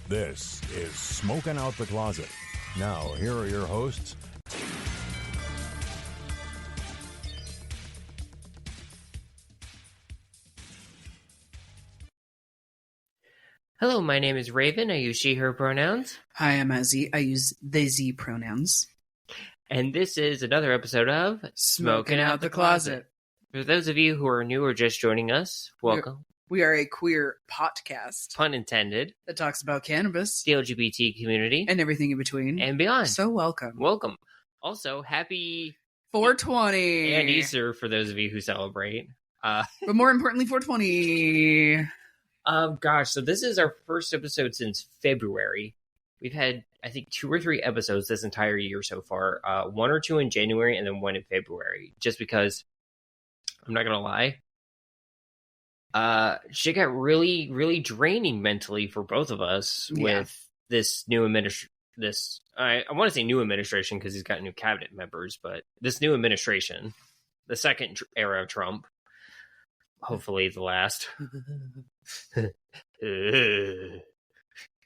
This is Smoking Out the Closet. Now, here are your hosts. Hello, my name is Rayven. I use she, her pronouns. Hi, I'm Azzy. I use they, Z pronouns. And this is another episode of Smoking Out the Closet. For those of you who are new or just joining us, welcome. We are a queer podcast. Pun intended. That talks about cannabis, The LGBT community. and everything in between. And beyond. So welcome. Welcome. Also, happy 420. and Easter for those of you who celebrate. But more importantly, 420. Gosh, so this is our first episode since February. We've had, I think, 2 or 3 episodes this entire year so far. 1 or 2 in January and then 1 in February. Just because, I'm not going to lie, shit got really, really draining mentally for both of us with this new I want to say new administration because he's got new cabinet members, but this new administration, the second era of Trump, hopefully the last.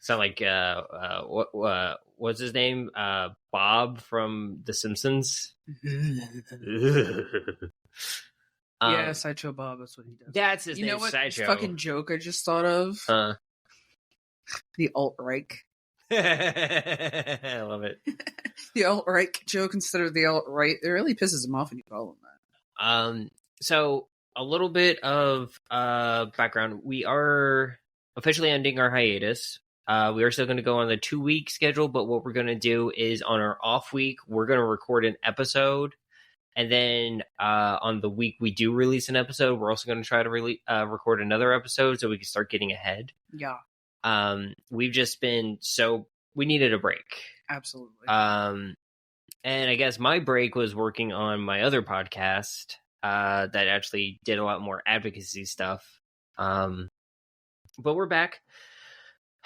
Sound like what's his name? Bob from The Simpsons. Sideshow Bob. That's what he does. That's his name. You know what Sideshow. Fucking joke I just thought of? The alt-right. I love it. The alt-right joke instead of the alt-right. It really pisses him off when you call him that. So a little bit of background. We are officially ending our hiatus. We are still going to go on the 2-week schedule, but what we're going to do is on our off week, we're going to record an episode. And then on the week we do release an episode, we're also going to try to record another episode so we can start getting ahead. Yeah. We've just been we needed a break. Absolutely. And I guess my break was working on my other podcast that actually did a lot more advocacy stuff. But we're back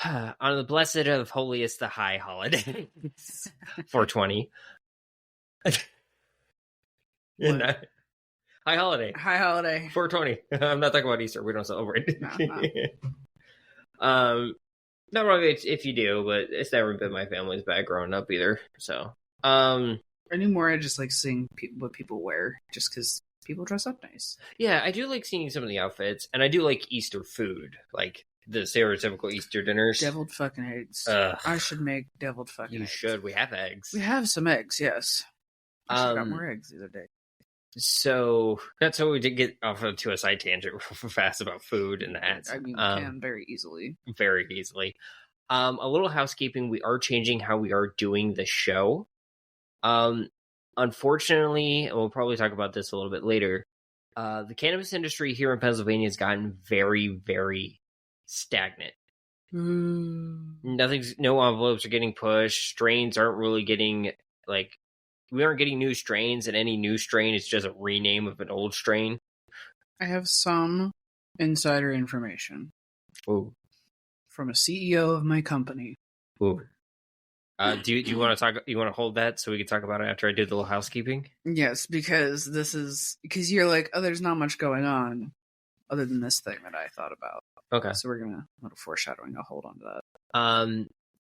on the blessed of holiest the high holiday, 420. High holiday. High holiday. 420. I'm not talking about Easter. We don't celebrate. No. Not wrong if you do, but it's never been my family's bag growing up either. So, anymore, I just like seeing what people wear, just because people dress up nice. Yeah, I do like seeing some of the outfits, and I do like Easter food, like the stereotypical Easter dinners. Deviled fucking eggs. I should make deviled fucking eggs. You should. We have eggs. We have some eggs, yes. I got more eggs the other day. So that's how we did get off to a side tangent real fast about food and that. I mean, we can very easily. Very easily. A little housekeeping. We are changing how we are doing the show. Unfortunately, and we'll probably talk about this a little bit later, the cannabis industry here in Pennsylvania has gotten very, very stagnant. No envelopes are getting pushed. Strains aren't really getting, we aren't getting new strains, and any new strain is just a rename of an old strain. I have some insider information. Ooh. From a CEO of my company. Ooh. Do you want to talk? You want to hold that so we can talk about it after I do the little housekeeping? Yes, because you're like, oh, there's not much going on other than this thing that I thought about. Okay, so we're gonna a little foreshadowing. I'll hold on to that.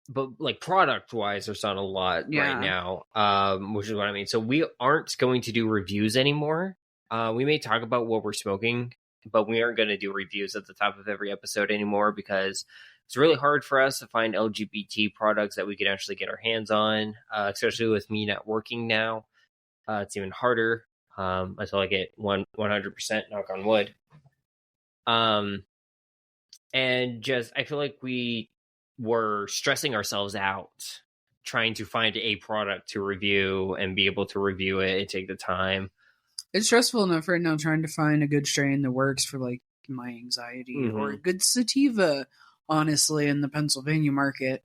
But product wise, there's not a lot right now. Which is what I mean. So we aren't going to do reviews anymore. We may talk about what we're smoking, but we aren't going to do reviews at the top of every episode anymore because it's really hard for us to find LGBT products that we can actually get our hands on, especially with me not working now. It's even harder until I get 100% knock on wood. And just, I feel like we were stressing ourselves out trying to find a product to review and be able to review it and take the time. It's stressful enough right now trying to find a good strain that works for like my anxiety or a good sativa, honestly, in the Pennsylvania market.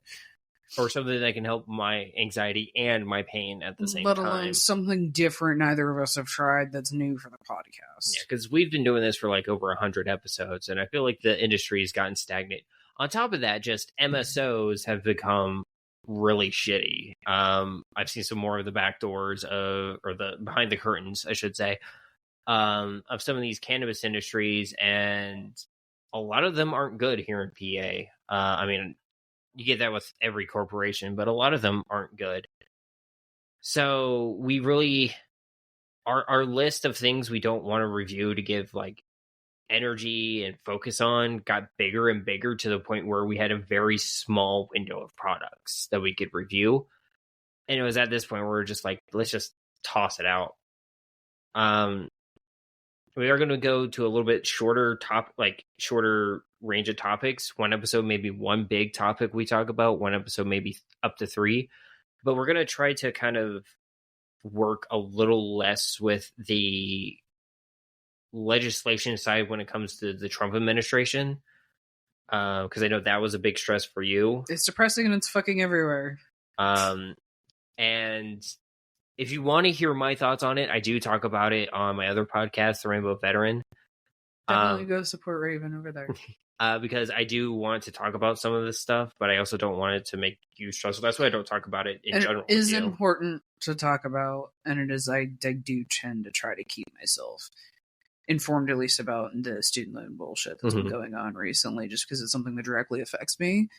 Or something that can help my anxiety and my pain at the same time. Let alone something different neither of us have tried that's new for the podcast. Yeah, because we've been doing this for like over 100 episodes, and I feel like the industry has gotten stagnant. On top of that, just MSOs have become really shitty. I've seen some more of the back doors or the behind the curtains, I should say, of some of these cannabis industries, and a lot of them aren't good here in PA. I mean, you get that with every corporation, but a lot of them aren't good. So we really, our list of things we don't want to review to give like energy and focus on got bigger and bigger to the point where we had a very small window of products that we could review. And it was at this point where we're just like, let's just toss it out. We are going to go to a little bit shorter range of topics. One episode, maybe one big topic we talk about. One episode, maybe up to 3. But we're going to try to kind of work a little less with the legislation side when it comes to the Trump administration. Because I know that was a big stress for you. It's depressing and it's fucking everywhere. And if you want to hear my thoughts on it, I do talk about it on my other podcast, The Rainbow Veteran. Definitely go support Rayven over there. Because I do want to talk about some of this stuff, but I also don't want it to make you stressful. That's why I don't talk about it in general. It is important to talk about, and it is I do tend to try to keep myself informed at least about the student loan bullshit that's been going on recently, just because it's something that directly affects me.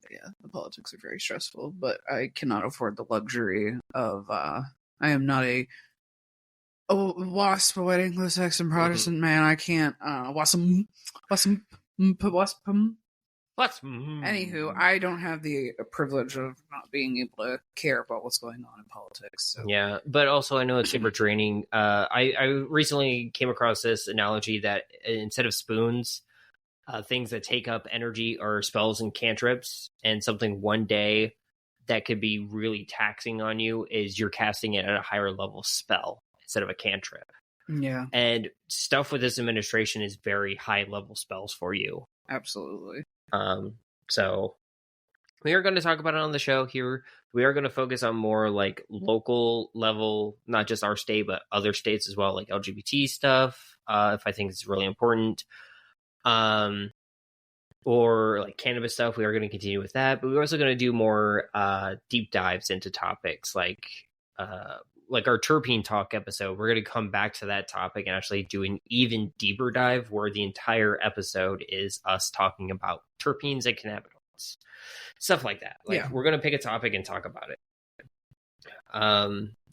Yeah, the politics are very stressful, but I cannot afford the luxury of I am not a WASP, white Anglo-Saxon Protestant man. I can't WASP. Anywho, I don't have the privilege of not being able to care about what's going on in politics. So. Yeah, but also I know it's super draining. I recently came across this analogy that instead of spoons, things that take up energy are spells and cantrips, and something one day that could be really taxing on you is you're casting it at a higher level spell instead of a cantrip. Yeah. And stuff with this administration is very high level spells for you. Absolutely. So we are going to talk about it on the show here. We are going to focus on more like local level, not just our state, but other states as well, like LGBT stuff, if I think it's really important. Or like cannabis stuff. We are going to continue with that, but we're also going to do more deep dives into topics like our terpene talk episode. We're going to come back to that topic and actually do an even deeper dive where the entire episode is us talking about terpenes and cannabinoids, stuff like that. We're going to pick a topic and talk about it.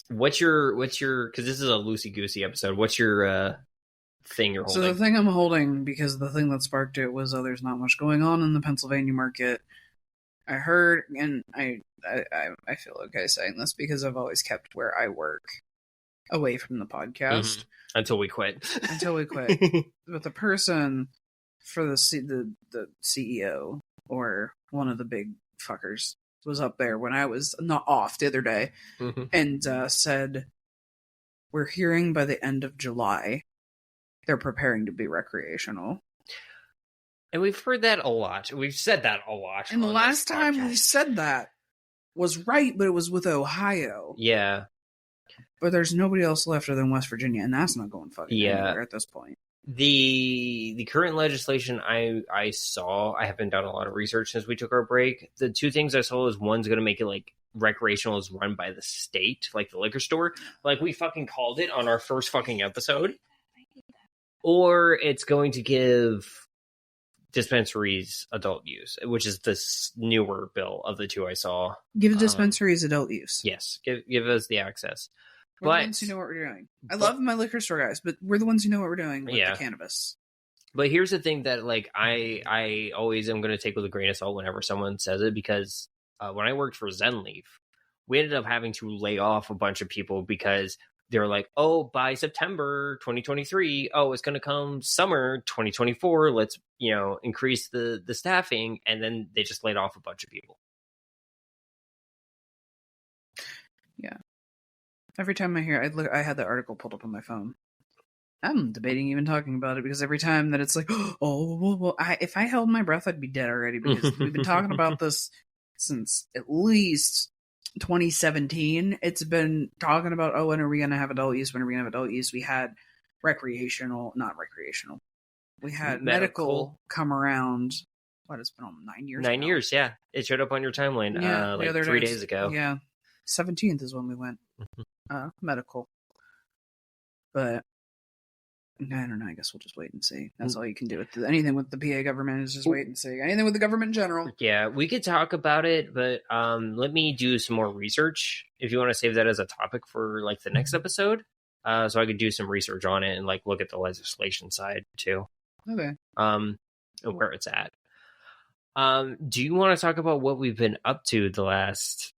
What's your because this is a loosey goosey episode, what's your thing you're holding? So the thing I'm holding, because the thing that sparked it was there's not much going on in the Pennsylvania market. I heard, and I feel okay saying this because I've always kept where I work away from the podcast until we quit. But the person for the CEO or one of the big fuckers was up there when I was not off the other day and said, "We're hearing by the end of July they're preparing to be recreational." And we've heard that a lot. We've said that a lot. And the last time we said that was right, but it was with Ohio. Yeah. But there's nobody else left other than West Virginia, and that's not going fucking anywhere at this point. The current legislation I saw, I haven't done a lot of research since we took our break. The two things I saw is one's going to make it like recreational is run by the state, like the liquor store. Like we fucking called it on our first fucking episode. Or it's going to give dispensaries adult use, which is this newer bill of the two I saw. Give dispensaries adult use. Yes, give us the access. We're the ones who know what we're doing. I love my liquor store guys, but we're the ones who know what we're doing with the cannabis. But here's the thing that like I always am going to take with a grain of salt whenever someone says it, because when I worked for ZenLeaf, we ended up having to lay off a bunch of people because they were like, oh, by September 2023, oh, it's going to come summer 2024. Let's, increase the staffing. And then they just laid off a bunch of people. Yeah. Every time I hear, I had the article pulled up on my phone. I'm debating even talking about it because every time that it's like, if I held my breath, I'd be dead already, because we've been talking about this since at least 2017. It's been talking about, when are we going to have adult use? When are we going to have adult use? We had not recreational. We had medical come around. What, it's been on 9 years? 9 years, yeah. It showed up on your timeline like 3 days ago. Yeah. 17th is when we went medical. But I don't know. I guess we'll just wait and see. That's all you can do with anything with the PA government is just wait and see. Anything with the government in general. Yeah, we could talk about it, but let me do some more research. If you want to save that as a topic for like the next episode, so I could do some research on it and like look at the legislation side too. Okay. And where it's at. Do you want to talk about what we've been up to the last,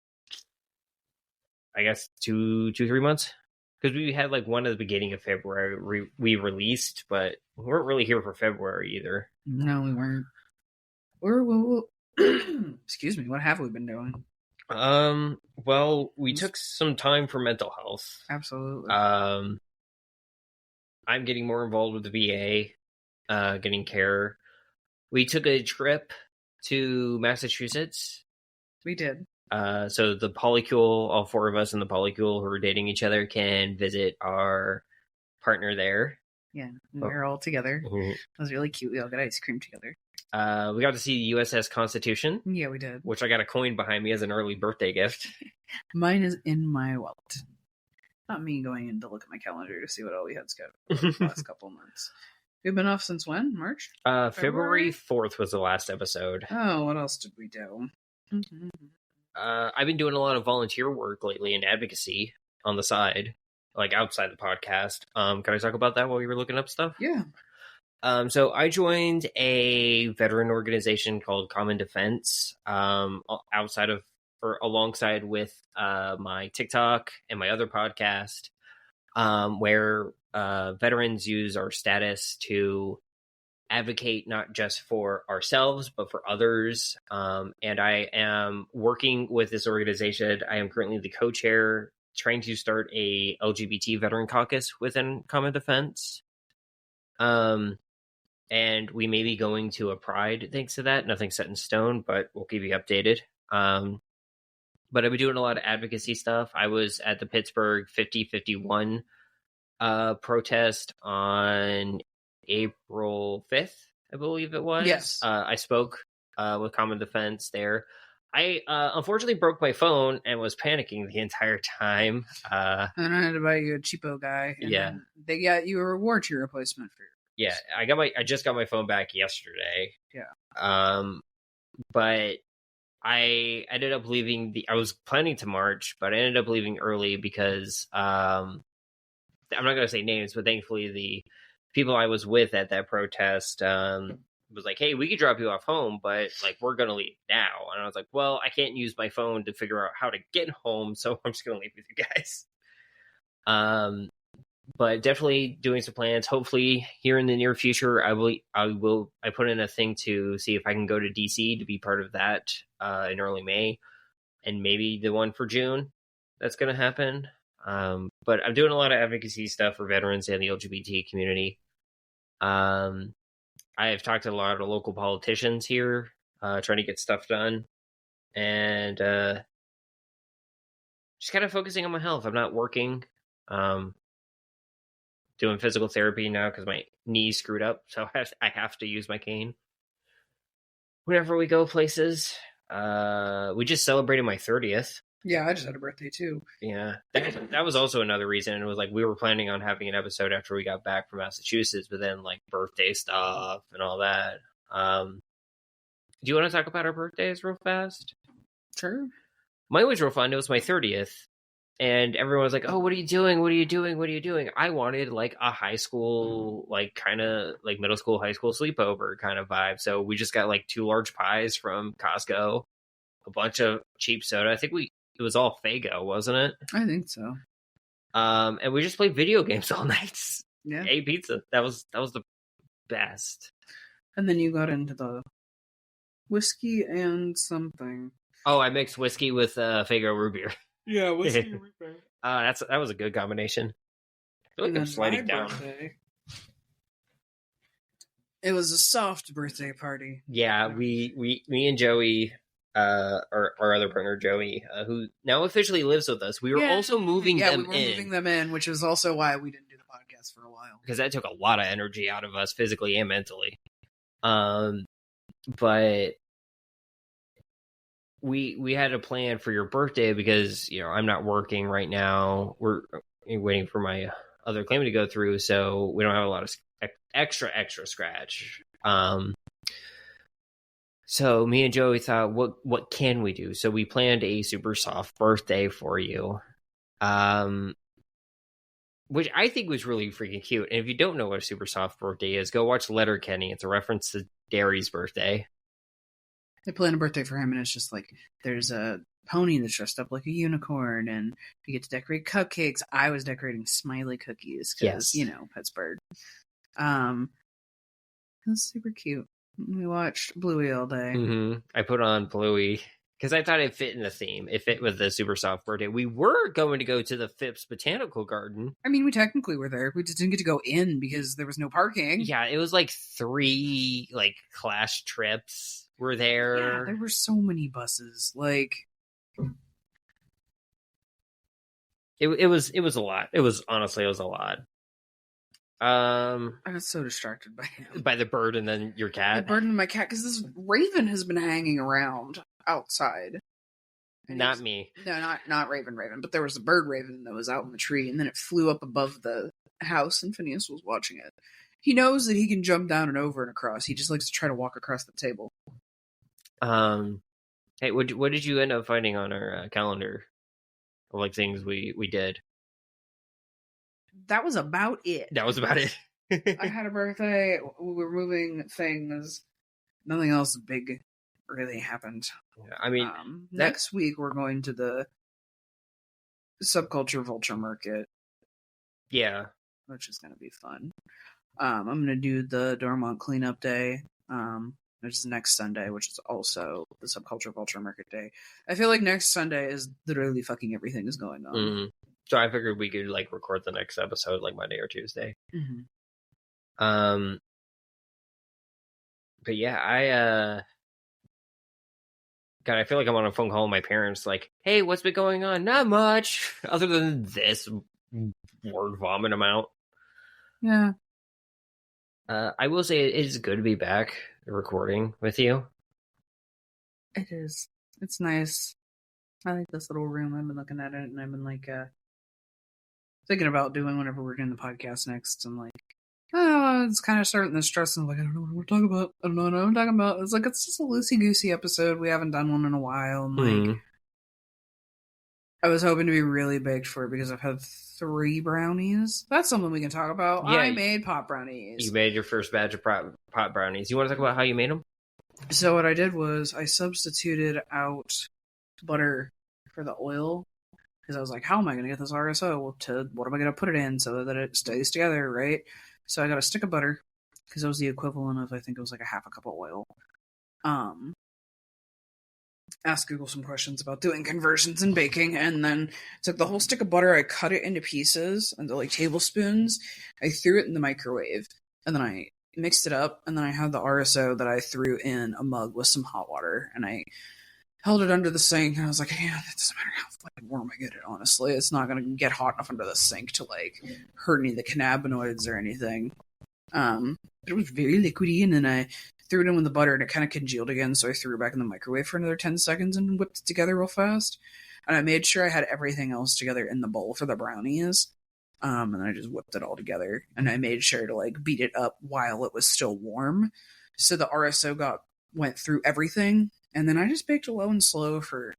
I guess, 3 months? Because we had like one at the beginning of February we released, but we weren't really here for February either. No, we weren't. Excuse me. What have we been doing? Well, we took some time for mental health. Absolutely. I'm getting more involved with the VA, getting care. We took a trip to Massachusetts. We did. So the polycule, all 4 of us in the polycule who are dating each other can visit our partner there. Yeah, we were all together. It was really cute. We all got ice cream together. We got to see the USS Constitution. Yeah, we did. Which I got a coin behind me as an early birthday gift. Mine is in my wallet. Not me going in to look at my calendar to see what all we had scheduled for the last couple of months. We've been off since when? March? February 4th was the last episode. Oh, what else did we do? I've been doing a lot of volunteer work lately in advocacy on the side, like outside the podcast. Can I talk about that while you were looking up stuff? Yeah. So I joined a veteran organization called Common Defense, alongside with my TikTok and my other podcast, where veterans use our status to advocate not just for ourselves, but for others. And I am working with this organization. I am currently the co-chair, trying to start a LGBT veteran caucus within Common Defense. And we may be going to a Pride thanks to that. Nothing set in stone, but we'll keep you updated. But I've been doing a lot of advocacy stuff. I was at the Pittsburgh 50-51 protest on April 5th, I believe it was. Yes. I spoke with Common Defense there. I unfortunately broke my phone and was panicking the entire time. And I had to buy you a cheapo guy. And yeah. They got you a warranty replacement for your Yeah, I just got my phone back yesterday. Yeah. But I ended up leaving I was planning to march, but I ended up leaving early because I'm not going to say names, but thankfully the people I was with at that protest was like, hey, we could drop you off home, but like we're going to leave now. And I was like, well, I can't use my phone to figure out how to get home, so I'm just going to leave with you guys. But definitely doing some plans. Hopefully here in the near future, I put in a thing to see if I can go to DC to be part of that in early May, and maybe the one for June that's going to happen. But I'm doing a lot of advocacy stuff for veterans and the LGBT community. I have talked to a lot of local politicians here, trying to get stuff done, and just kind of focusing on my health. I'm not working. Doing physical therapy now because my knee's screwed up, so I have to use my cane whenever we go places. We just celebrated my 30th. Yeah, I just had a birthday too. Yeah, that was also another reason. It was like we were planning on having an episode after we got back from Massachusetts, but then like birthday stuff and all that. Do you want to talk about our birthdays real fast? Sure. Mine was real fun. It was my 30th. And everyone was like, oh, what are you doing? What are you doing? What are you doing? I wanted like a high school, like kind of like middle school, high school sleepover kind of vibe. So we just got like 2 large pies from Costco, a bunch of cheap soda. I think it was all Faygo, wasn't it? I think so. And we just played video games all night. Yeah. Ate pizza. That was the best. And then you got into the whiskey and something. Oh, I mixed whiskey with Faygo root beer. Yeah, whiskey root beer. That was a good combination. I feel like I'm sliding down. Birthday, it was a soft birthday party. Yeah, me and Joey, our other partner Joey, who now officially lives with us. We were also moving them in. Yeah, we were moving them in, which is also why we didn't do the podcast for a while. Because that took a lot of energy out of us, physically and mentally. But we had a plan for your birthday because, I'm not working right now. We're waiting for my other claim to go through, so we don't have a lot of extra scratch. So me and Joey thought, what can we do? So we planned a super soft birthday for you, which I think was really freaking cute. And if you don't know what a super soft birthday is, go watch Letterkenny. It's a reference to Derry's birthday. They planned a birthday for him, and it's just like there's a pony that's dressed up like a unicorn, and you get to decorate cupcakes. I was decorating smiley cookies because, Pittsburgh. It was super cute. We watched Bluey all day. Mm-hmm. I put on Bluey because I thought it fit in the theme. It fit with the super soft birthday. We were going to go to the Phipps Botanical Garden. I mean, we technically were there. We just didn't get to go in because there was no parking. Yeah, it was like 3 class trips were there. Yeah, there were so many buses. It was a lot. It was a lot. I got so distracted by the bird and then your cat. The bird and my cat, because this Raven has been hanging around outside. Not me. No, not Raven, but there was a bird Raven that was out in the tree, and then it flew up above the house, and Phineas was watching it. He knows that he can jump down and over and across. He just likes to try to walk across the table. Hey, what did you end up finding on our calendar? Of things we did. That was about it. I had a birthday. We were moving things. Nothing else big really happened. Yeah, I mean, next week we're going to the Subculture Vulture Market. Yeah. Which is going to be fun. I'm going to do the Dormont Cleanup Day, which is next Sunday, which is also the Subculture Vulture Market Day. I feel like next Sunday is literally fucking everything is going on. Mm-hmm. So I figured we could record the next episode Monday or Tuesday. Mm-hmm. But yeah, God, I feel like I'm on a phone call with my parents. Hey, what's been going on? Not much, other than this word vomit amount. Yeah. I will say it is good to be back recording with you. It is. It's nice. I like this little room. I've been looking at it, and I've been thinking about doing whenever we're doing the podcast next. I'm it's kind of starting to stress. And I don't know what we're talking about. I don't know what I'm talking about. It's just a loosey-goosey episode. We haven't done one in a while. And I was hoping to be really baked for it because I've had 3 brownies. That's something we can talk about. Yeah, I made pot brownies. You made your first batch of pot brownies. You want to talk about how you made them? So what I did was I substituted out butter for the oil. Because I was like, how am I going to get this RSO what am I going to put it in so that it stays together, right? So I got a stick of butter, because it was the equivalent of, I think it was a half a cup of oil. Asked Google some questions about doing conversions and baking, and then took the whole stick of butter, I cut it into pieces, into tablespoons, I threw it in the microwave, and then I mixed it up, and then I had the RSO that I threw in a mug with some hot water, and I held it under the sink, and I was like, yeah, it doesn't matter how warm I get it, honestly. It's not going to get hot enough under the sink to, hurt any of the cannabinoids or anything. But it was very liquidy, and then I threw it in with the butter, and it kind of congealed again, so I threw it back in the microwave for another 10 seconds and whipped it together real fast. And I made sure I had everything else together in the bowl for the brownies. And I just whipped it all together, and I made sure to, beat it up while it was still warm. So the RSO went through everything. And then I just baked low and slow for,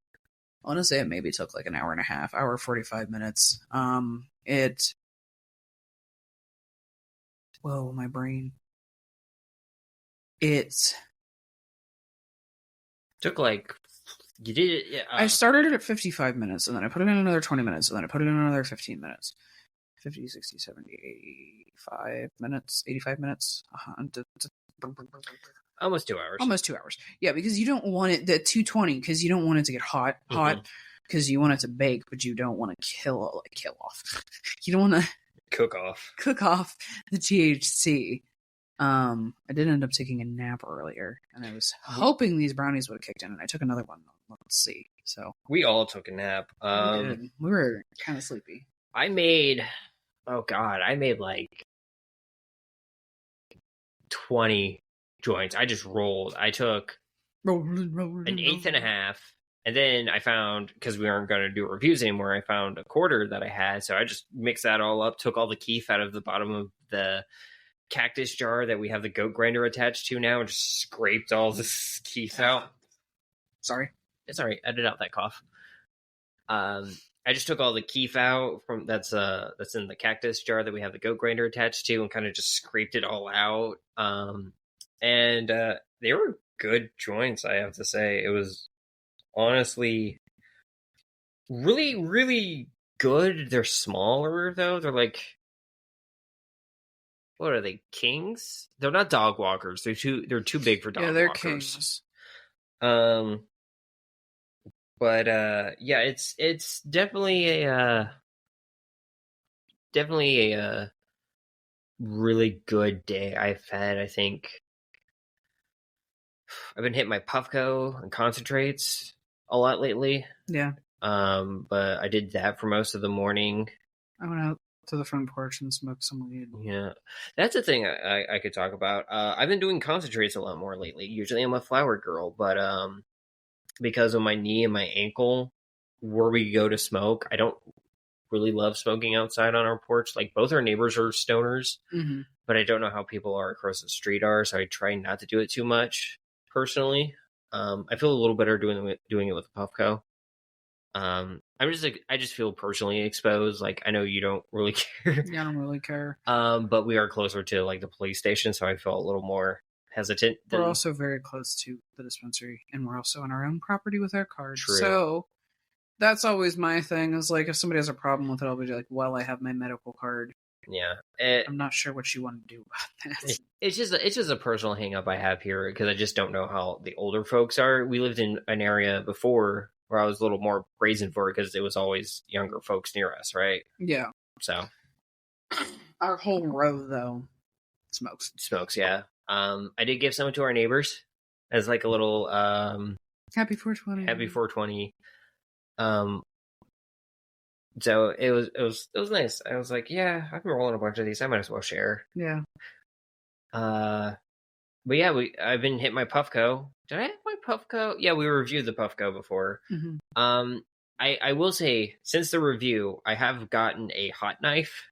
I want to say it maybe took an hour and a half, hour 45 minutes. Whoa, my brain. It took you did it. Yeah, I started it at 55 minutes, and then I put it in another 20 minutes, and then I put it in another 15 minutes. 50, 60, 70, 85 minutes, 85 minutes. Almost 2 hours. Almost 2 hours. Yeah, because you don't want it at 220, because you don't want it to get hot, because you want it to bake, but you don't want to kill off. You don't want to cook off the THC. I did end up taking a nap earlier, and I was hoping these brownies would have kicked in, and I took another one. Let's see. So we all took a nap. We were kind of sleepy. I made 20 joints. I just rolled. I took an eighth and a half, And then I found, because we aren't going to do reviews anymore, I found a quarter that I had. So I just mixed that all up, took all the keef out of the bottom of the cactus jar that we have the goat grinder attached to now, and just scraped all this keef out. Sorry. It's all right. Edit out that cough. I just took all the keef out from that's in the cactus jar that we have the goat grinder attached to, and kind of just scraped it all out. And they were good joints, I have to say. It was honestly really, really good. They're smaller though. They're like, what are they? Kings? They're not dog walkers. They're too big for dog walkers. Yeah, they're kings. But yeah, it's definitely a really good day I've had. I think I've been hitting my Puffco and concentrates a lot lately. Yeah. But I did that for most of the morning. I went out to the front porch and smoked some weed. Yeah, that's a thing I could talk about. I've been doing concentrates a lot more lately. Usually I'm a flower girl, but because of my knee and my ankle, where we go to smoke, I don't really love smoking outside on our porch. Like, both our neighbors are stoners, but I don't know how people are across the street are, so I try not to do it too much personally. I feel a little better doing it with Puffco. I just feel personally exposed. Like, I know you don't really care. Yeah, I don't really care. But we are closer to like the police station, so I feel a little more hesitant. We're also very close to the dispensary, and we're also on our own property with our card. True. So that's always my thing, is like, if somebody has a problem with it, I'll be like, well, I have my medical card. Yeah. I'm not sure what you want to do about that. It's just a personal hang up I have here, because I just don't know how the older folks are. We lived in an area before where I was a little more brazen for it, because it was always younger folks near us, right? Yeah. So our whole row, though, smokes. Yeah. I did give some to our neighbors as like a little Happy 420. Happy 420. So it was nice. I was like, yeah, I've been rolling a bunch of these. I might as well share. Yeah. But yeah, I've been hitting my Puffco. Did I have my Puffco? Yeah, we reviewed the Puffco before. I will say, since the review, I have gotten a hot knife,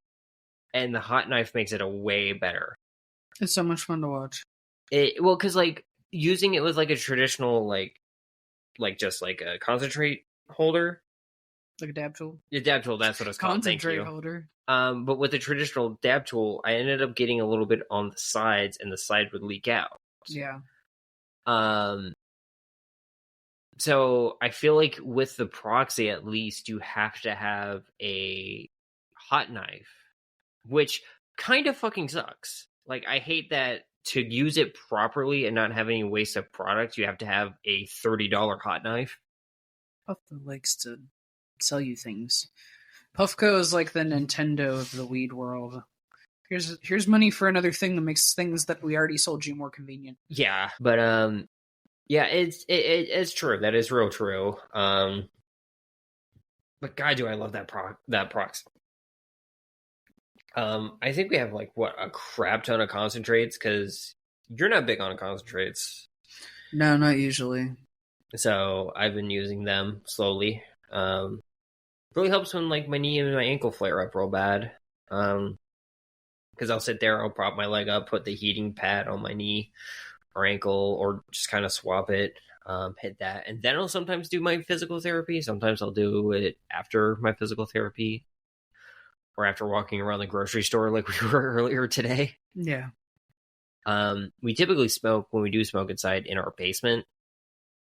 and the hot knife makes it a way better. It's so much fun to watch. Well, because like using it with like a traditional like just like a concentrate holder, like a dab tool. Yeah, dab tool. That's what it's called. Concentrate holder. But with the traditional dab tool, I ended up getting a little bit on the sides, and the side would leak out. Yeah. So I feel like with the proxy, at least, you have to have a hot knife, which kind of fucking sucks. Like, I hate that to use it properly and not have any waste of product, you have to have a $30 hot knife. Puffco likes to sell you things. Puffco is like the Nintendo of the weed world. Here's money for another thing that makes things that we already sold you more convenient. Yeah, but yeah, it's true. That is real true. But God, do I love that prox. I think we have like a crap ton of concentrates, because you're not big on concentrates. No, not usually. So I've been using them slowly. Really helps when like my knee and my ankle flare up real bad. Because I'll sit there, I'll prop my leg up, put the heating pad on my knee or ankle, or just kind of swap it, hit that, and then I'll sometimes do my physical therapy. Sometimes I'll do it after my physical therapy, or after walking around the grocery store like we were earlier today. Yeah. We typically smoke, when we do smoke inside, in our basement,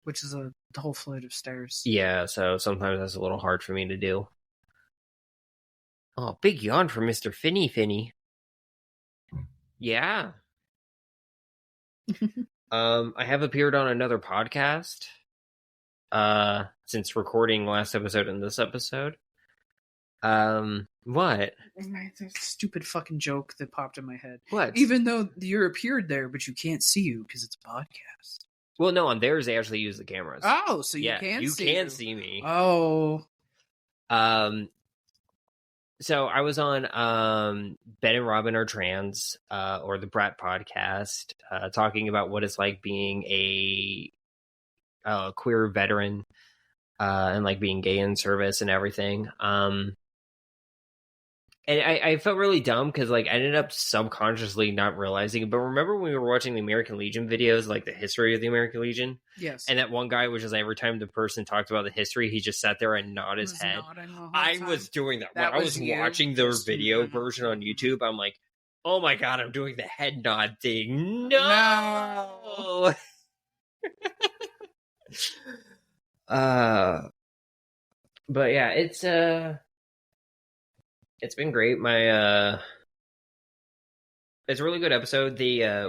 which is a whole flight of stairs. Yeah, so sometimes that's a little hard for me to do. Oh, big yawn for Mr. Finny. Yeah. I have appeared on another podcast since recording last episode and this episode. What? Stupid fucking joke that popped in my head. What? Even though you appeared there, but you can't see you because it's a podcast. Well, no, on theirs they actually use the cameras. Oh, so you can see me. Oh. So I was on Ben and Robin Are Trans, or the Brat podcast, talking about what it's like being a queer veteran and like being gay in service and everything. And I felt really dumb because like I ended up subconsciously not realizing it. But remember when we were watching the American Legion videos, like the history of the American Legion? Yes. And that one guy was just like, every time the person talked about the history, he just sat there and nodded his head. I was doing that. When I was watching their video version on YouTube, I'm like, oh my God, I'm doing the head nod thing. No! But yeah, it's been great. It's a really good episode.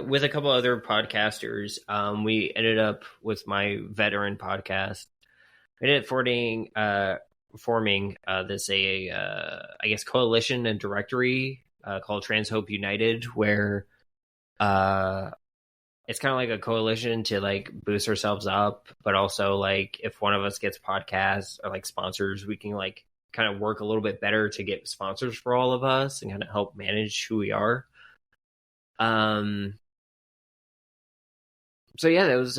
With a couple other podcasters, we ended up with my veteran podcast. We ended up forming this I guess coalition and directory called Trans Hope United, where it's kind of like a coalition to like boost ourselves up, but also like if one of us gets podcasts or like sponsors, we can like kind of work a little bit better to get sponsors for all of us and kind of help manage who we are. So yeah, that's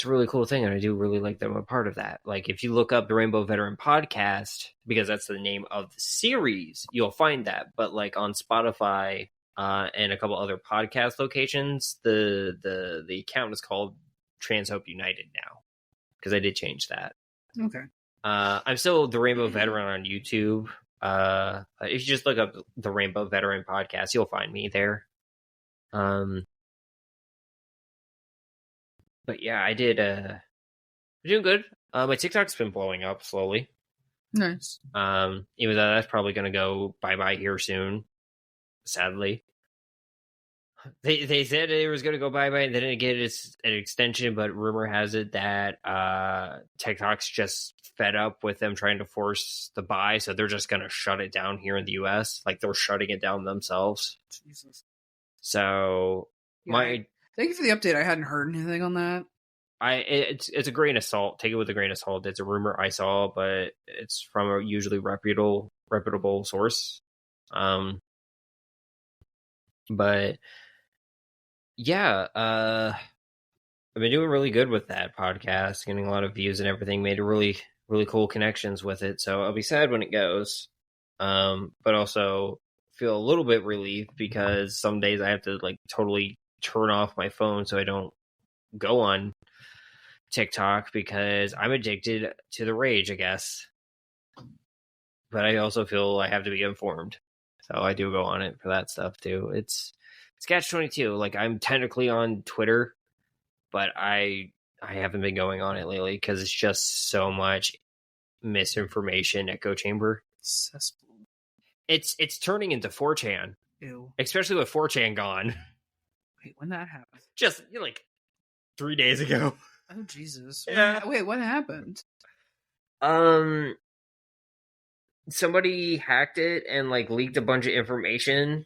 a really cool thing, and I do really like that I'm a part of that. Like if you look up the Rainbow Veteran Podcast, because that's the name of the series, you'll find that. But like on Spotify and a couple other podcast locations, the account is called Trans Hope United now, because I did change that. Okay. I'm still the Rainbow Veteran on YouTube. If you just look up the Rainbow Veteran Podcast, you'll find me there. But yeah, I did. I'm doing good. My TikTok's been blowing up slowly. Nice. Even though that's probably going to go bye-bye here soon. Sadly. They said it was going to go bye-bye and they didn't get an extension, but rumor has it that TikTok's just fed up with them trying to force the buy, so they're just going to shut it down here in the US. Like they're shutting it down themselves. Jesus. So thank you for the update. I hadn't heard anything on that. It's a grain of salt. Take it with a grain of salt. It's a rumor I saw, but it's from a usually reputable source. But yeah, I've been doing really good with that podcast, getting a lot of views and everything. Made a really, really cool connections with it. So I'll be sad when it goes, but also feel a little bit relieved because some days I have to like totally turn off my phone so I don't go on TikTok because I'm addicted to the rage, I guess. But I also feel I have to be informed. So I do go on it for that stuff too. It's catch-22. Like I'm technically on Twitter, but I haven't been going on it lately because it's just so much misinformation echo chamber. Cesspool. It's turning into 4chan. Ew. Especially with 4chan gone. Wait, when that happened? Just like 3 days ago. Oh Jesus! Yeah. Wait, what happened? Somebody hacked it and like leaked a bunch of information,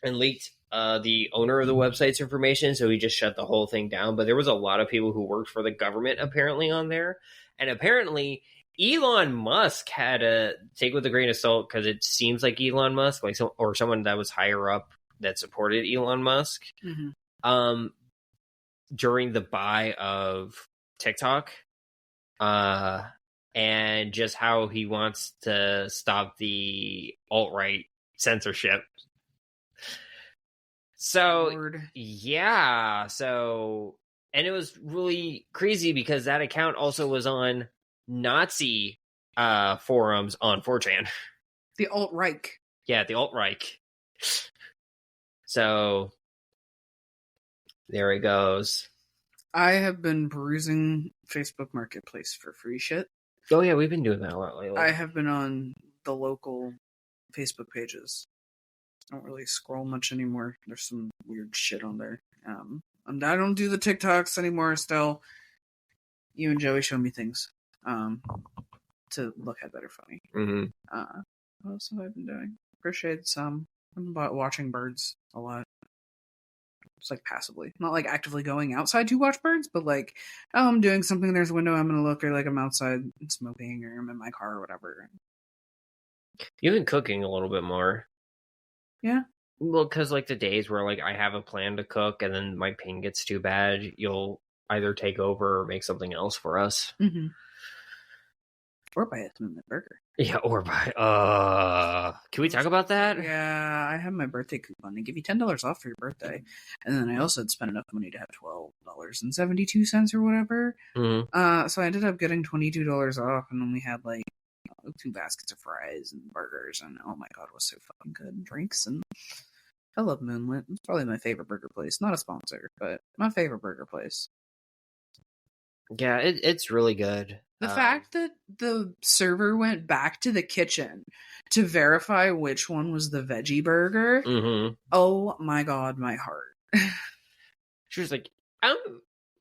and leaked the owner of the website's information. So he just shut the whole thing down. But there was a lot of people who worked for the government apparently on there, and apparently Elon Musk had to take with a grain of salt because it seems like Elon Musk, like or someone that was higher up that supported Elon Musk, during the buy of TikTok, and just how he wants to stop the alt-right censorship. So, Lord. yeah, and it was really crazy because that account also was on Nazi forums on 4chan. The alt-right. Yeah, the alt-right. So, there it goes. I have been perusing Facebook Marketplace for free shit. Oh yeah, we've been doing that a lot lately. I have been on the local Facebook pages. I don't really scroll much anymore. There's some weird shit on there. And I don't do the TikToks anymore still. You and Joey show me things to look at that are funny. Mm-hmm. What else have I been doing? Crocheted some. I'm watching birds a lot. Just like passively. Not like actively going outside to watch birds, but like, oh, I'm doing something, there's a window, I'm going to look, or like I'm outside and smoking, or I'm in my car or whatever. You've been cooking a little bit more. Yeah. Well, because like the days where like I have a plan to cook and then my pain gets too bad, you'll either take over or make something else for us. Mm-hmm. Or buy a Moonlit burger. Yeah, or buy. Can we talk about that? Yeah, I have my birthday coupon. They give you $10 off for your birthday, and then I also had spent enough money to have $12.72 or whatever. Mm-hmm. So I ended up getting $22 off, and then we had like 2 baskets of fries and burgers, and oh my god, it was so fucking good. And drinks, and I love Moonlit. It's probably my favorite burger place. Not a sponsor, but my favorite burger place. Yeah, it's really good. The fact that the server went back to the kitchen to verify which one was the veggie burger, oh my god, my heart. She was like, I'm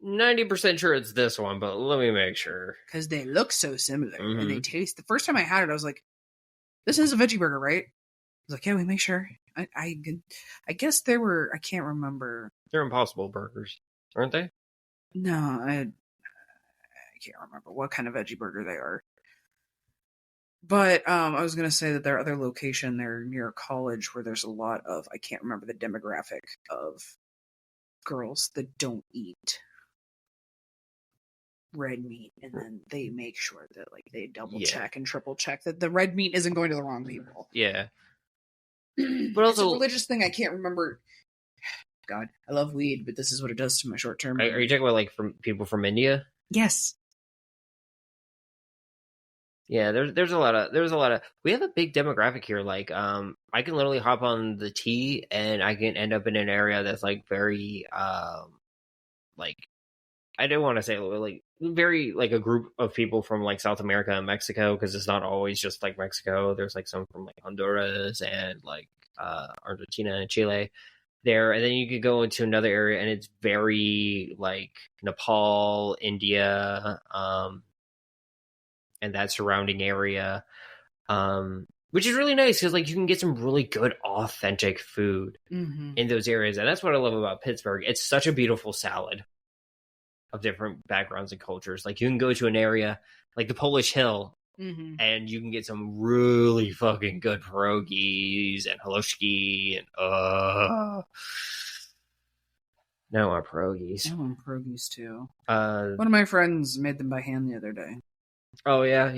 90% sure it's this one, but let me make sure. Because they look so similar, and they taste... The first time I had it, I was like, this is a veggie burger, right? I was like, yeah, we make sure. I guess there were... I can't remember. They're Impossible burgers, aren't they? No, I can't remember what kind of veggie burger they are. But I was going to say that their other location, they're near a college where there's a lot of... I can't remember the demographic of girls that don't eat red meat, and then they make sure that like they double check and triple check that the red meat isn't going to the wrong people. Yeah. But also, it's a religious thing. I can't remember. God, I love weed, but this is what it does to my short term. Are you talking about like from people from India? Yes. Yeah, there's a lot of we have a big demographic here. Like, I can literally hop on the T and I can end up in an area that's like very like, I don't want to say like very like a group of people from like South America and Mexico, because it's not always just like Mexico. There's like some from like Honduras and like Argentina and Chile there, and then you could go into another area and it's very like Nepal, India, and that surrounding area, which is really nice because like you can get some really good authentic food in those areas, and that's what I love about Pittsburgh. It's such a beautiful salad of different backgrounds and cultures. Like you can go to an area like the Polish Hill, and you can get some really fucking good pierogies and halushki, and now I want pierogies. I want pierogies too. One of my friends made them by hand the other day. Oh yeah.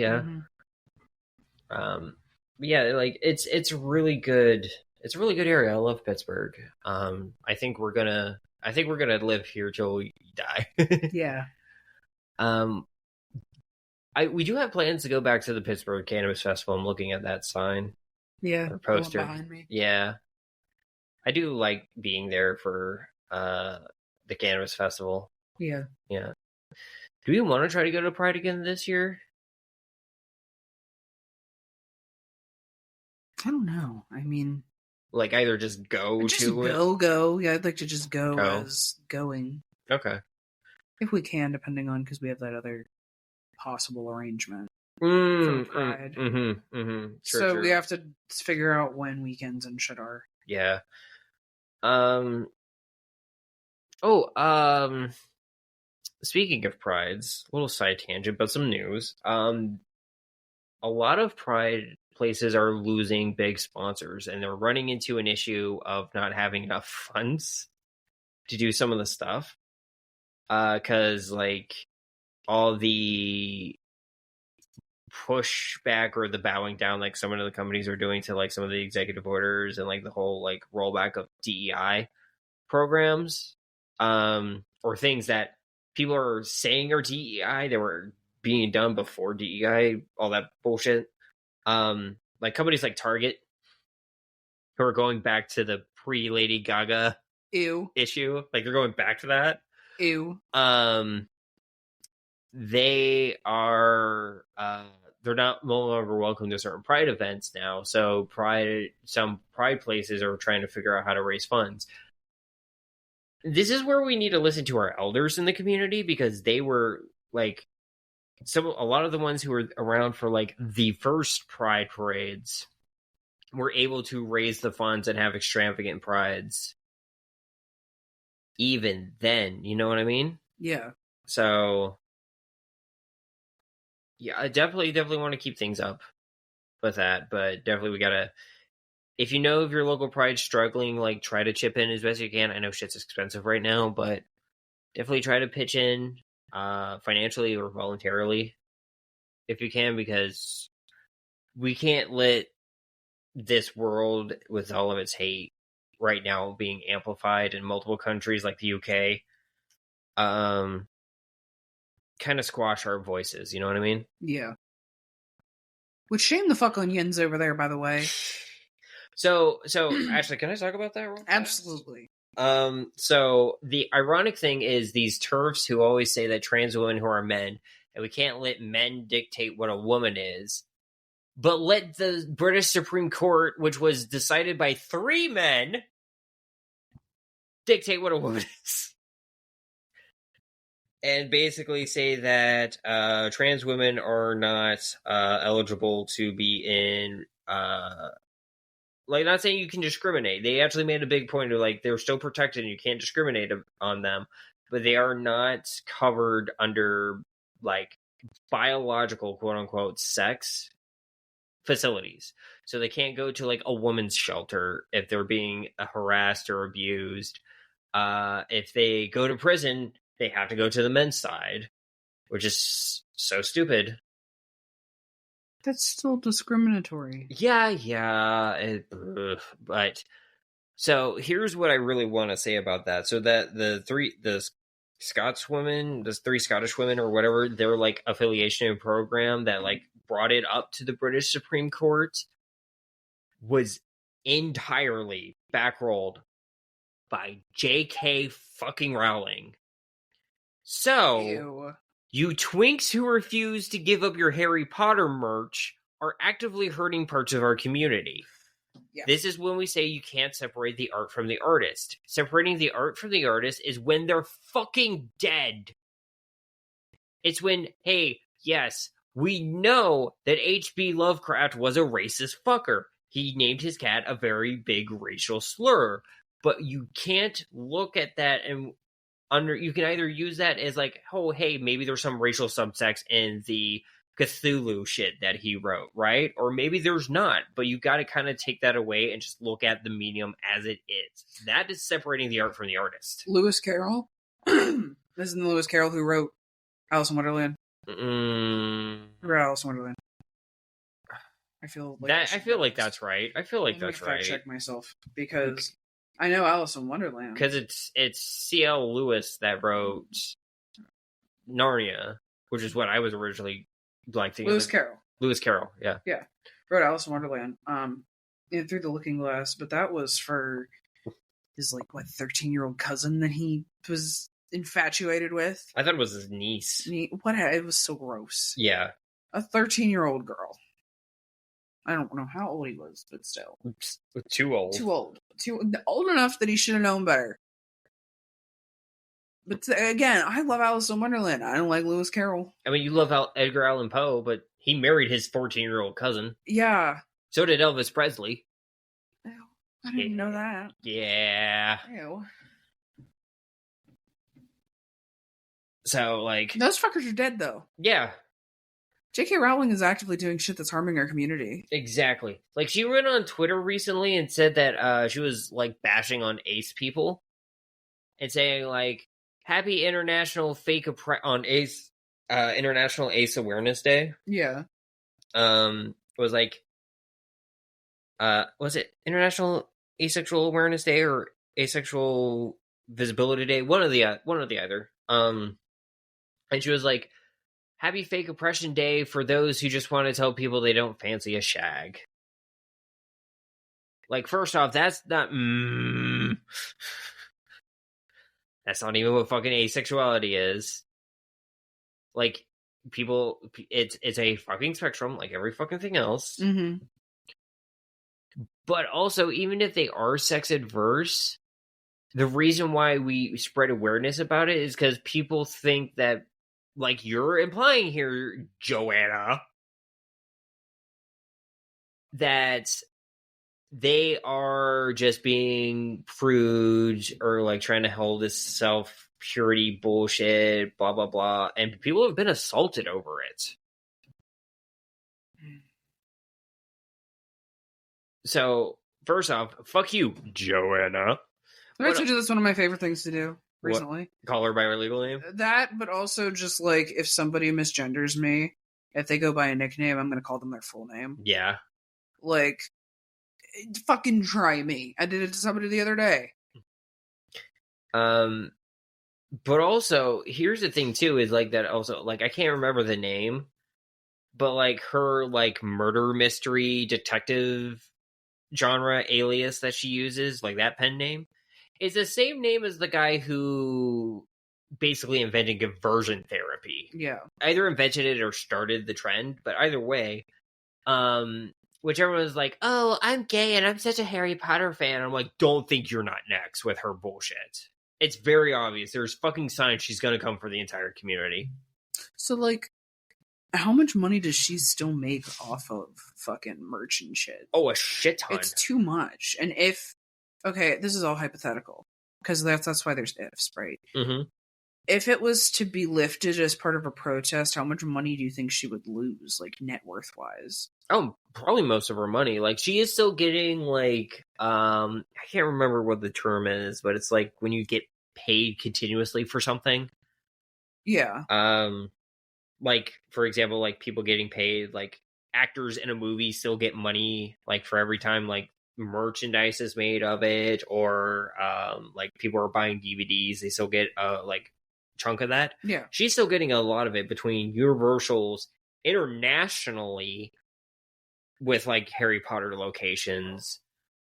Yeah, like it's really good. It's a really good area. I love Pittsburgh. I think we're gonna live here till we die. Yeah. We do have plans to go back to the Pittsburgh Cannabis Festival. I'm looking at that sign. Yeah. Or poster behind me. Yeah. I do like being there for the Cannabis Festival. Yeah. Yeah. Do we want to try to go to Pride again this year? I don't know. I mean, like either just go just to go. Yeah, I'd like to just go as going. Okay. If we can, depending on, because we have that other possible arrangement for Pride. Sure. We have to figure out when weekends and shit are. Yeah. Speaking of Prides, a little side tangent, but some news. A lot of Pride places are losing big sponsors, and they're running into an issue of not having enough funds to do some of the stuff. Because like all the pushback or the bowing down, like some of the companies are doing to like some of the executive orders and like the whole like rollback of DEI programs, or things that people are saying are DEI that were being done before DEI, all that bullshit. Like companies like Target, who are going back to the pre-Lady Gaga issue, like they're going back to that. They are they're no longer welcome to certain Pride events now. So some Pride places are trying to figure out how to raise funds. This is where we need to listen to our elders in the community, because they were like a lot of the ones who were around for like the first Pride parades were able to raise the funds and have extravagant prides even then, you know what I mean? Yeah. So yeah, I definitely want to keep things up with that, but definitely we gotta, if you know if your local Pride's struggling, like try to chip in as best you can. I know shit's expensive right now, but definitely try to pitch in financially or voluntarily. if you can, because we can't let this world, with all of its hate right now being amplified in multiple countries like the UK, kind of squash our voices. You know what I mean? Yeah. Which shame the fuck on Yins over there, by the way. So Ashley, can I talk about that real fast? Absolutely. So the ironic thing is these TERFs who always say that trans women who are men, and we can't let men dictate what a woman is, but let the British Supreme Court, which was decided by 3 men, dictate what a woman is. And basically say that trans women are not eligible to be in... not saying you can discriminate. They actually made a big point of, like, they're still protected and you can't discriminate on them, but they are not covered under, like, biological, quote-unquote, sex facilities. So they can't go to, like, a woman's shelter if they're being harassed or abused. If they go to prison, they have to go to the men's side, which is so stupid. That's still discriminatory. Yeah. But so here's what I really want to say about that. So that the 3 Scottish women or whatever, their like affiliation program that like brought it up to the British Supreme Court was entirely backrolled by J.K. fucking Rowling. So Ew. You twinks who refuse to give up your Harry Potter merch are actively hurting parts of our community. Yeah. This is when we say you can't separate the art from the artist. Separating the art from the artist is when they're fucking dead. It's when, hey, yes, we know that H.P. Lovecraft was a racist fucker. He named his cat a very big racial slur. But you can't look at that and you can either use that as like, oh, hey, maybe there's some racial subtext in the Cthulhu shit that he wrote, right? Or maybe there's not, but you got to kind of take that away and just look at the medium as it is. That is separating the art from the artist. Lewis Carroll? Isn't Lewis Carroll who wrote Alice in Wonderland? Who wrote Alice in Wonderland? I feel like that's right. I feel like that's right. Check myself because I know Alice in Wonderland. Because it's C.L. Lewis that wrote Narnia, which is what I was originally like thinking. Lewis Carroll, yeah. Yeah. Wrote Alice in Wonderland. Through the Looking Glass, but that was for his 13-year-old cousin that he was infatuated with. I thought it was his niece. It was so gross. Yeah. A 13-year-old girl. I don't know how old he was, but still. Too old. Too old enough that he should have known better. But again, I love Alice in Wonderland. I don't like Lewis Carroll. I mean, you love Edgar Allan Poe, but he married his 14-year-old cousin. Yeah. So did Elvis Presley. Ew, I didn't know that. Yeah. Ew. So, those fuckers are dead, though. Yeah. J.K. Rowling is actively doing shit that's harming our community. Exactly. She went on Twitter recently and said that she was, bashing on ace people. And saying, Happy International International Ace Awareness Day. Yeah. It was was it International Asexual Awareness Day or Asexual Visibility Day? One or the other. And she was like, Happy Fake Oppression Day for those who just want to tell people they don't fancy a shag. First off, that's not... That's not even what fucking asexuality is. People... It's a fucking spectrum, like every fucking thing else. Mm-hmm. But also, even if they are sex adverse, the reason why we spread awareness about it is because people think that, you're implying here, Joanna, that they are just being prudes or trying to hold this self-purity bullshit, blah, blah, blah. And people have been assaulted over it. So, first off, fuck you, Joanna. I told you that's one of my favorite things to do recently. What? Call her by her legal name? That, but also just if somebody misgenders me, If they go by a nickname, I'm going to call them their full name. Yeah. Like, fucking try me. I did it to somebody the other day. But also, here's the thing too, is like that also, like, I can't remember the name, but like her like murder mystery detective genre alias that she uses, like that pen name, is the same name as the guy who basically invented conversion therapy. Yeah. Either invented it or started the trend, but either way, which everyone was like, oh, I'm gay and I'm such a Harry Potter fan. I'm like, don't think you're not next with her bullshit. It's very obvious. There's fucking signs she's going to come for the entire community. So, like, how much money does she still make off of fucking merch and shit? Oh, a shit ton. It's too much. And if, okay, this is all hypothetical, because that's why there's ifs, right? Mm-hmm. If it was to be lifted as part of a protest, how much money do you think she would lose, like, net worth-wise? Oh, probably most of her money. Like, she is still getting, like, I can't remember what the term is, but it's like when you get paid continuously for something. Yeah. Like, for example, like, people getting paid, like, actors in a movie still get money, like, for every time, like, merchandise is made of it, or, like, people are buying DVDs, they still get, like, chunk of that. Yeah. She's still getting a lot of it between Universal's internationally with like Harry Potter locations.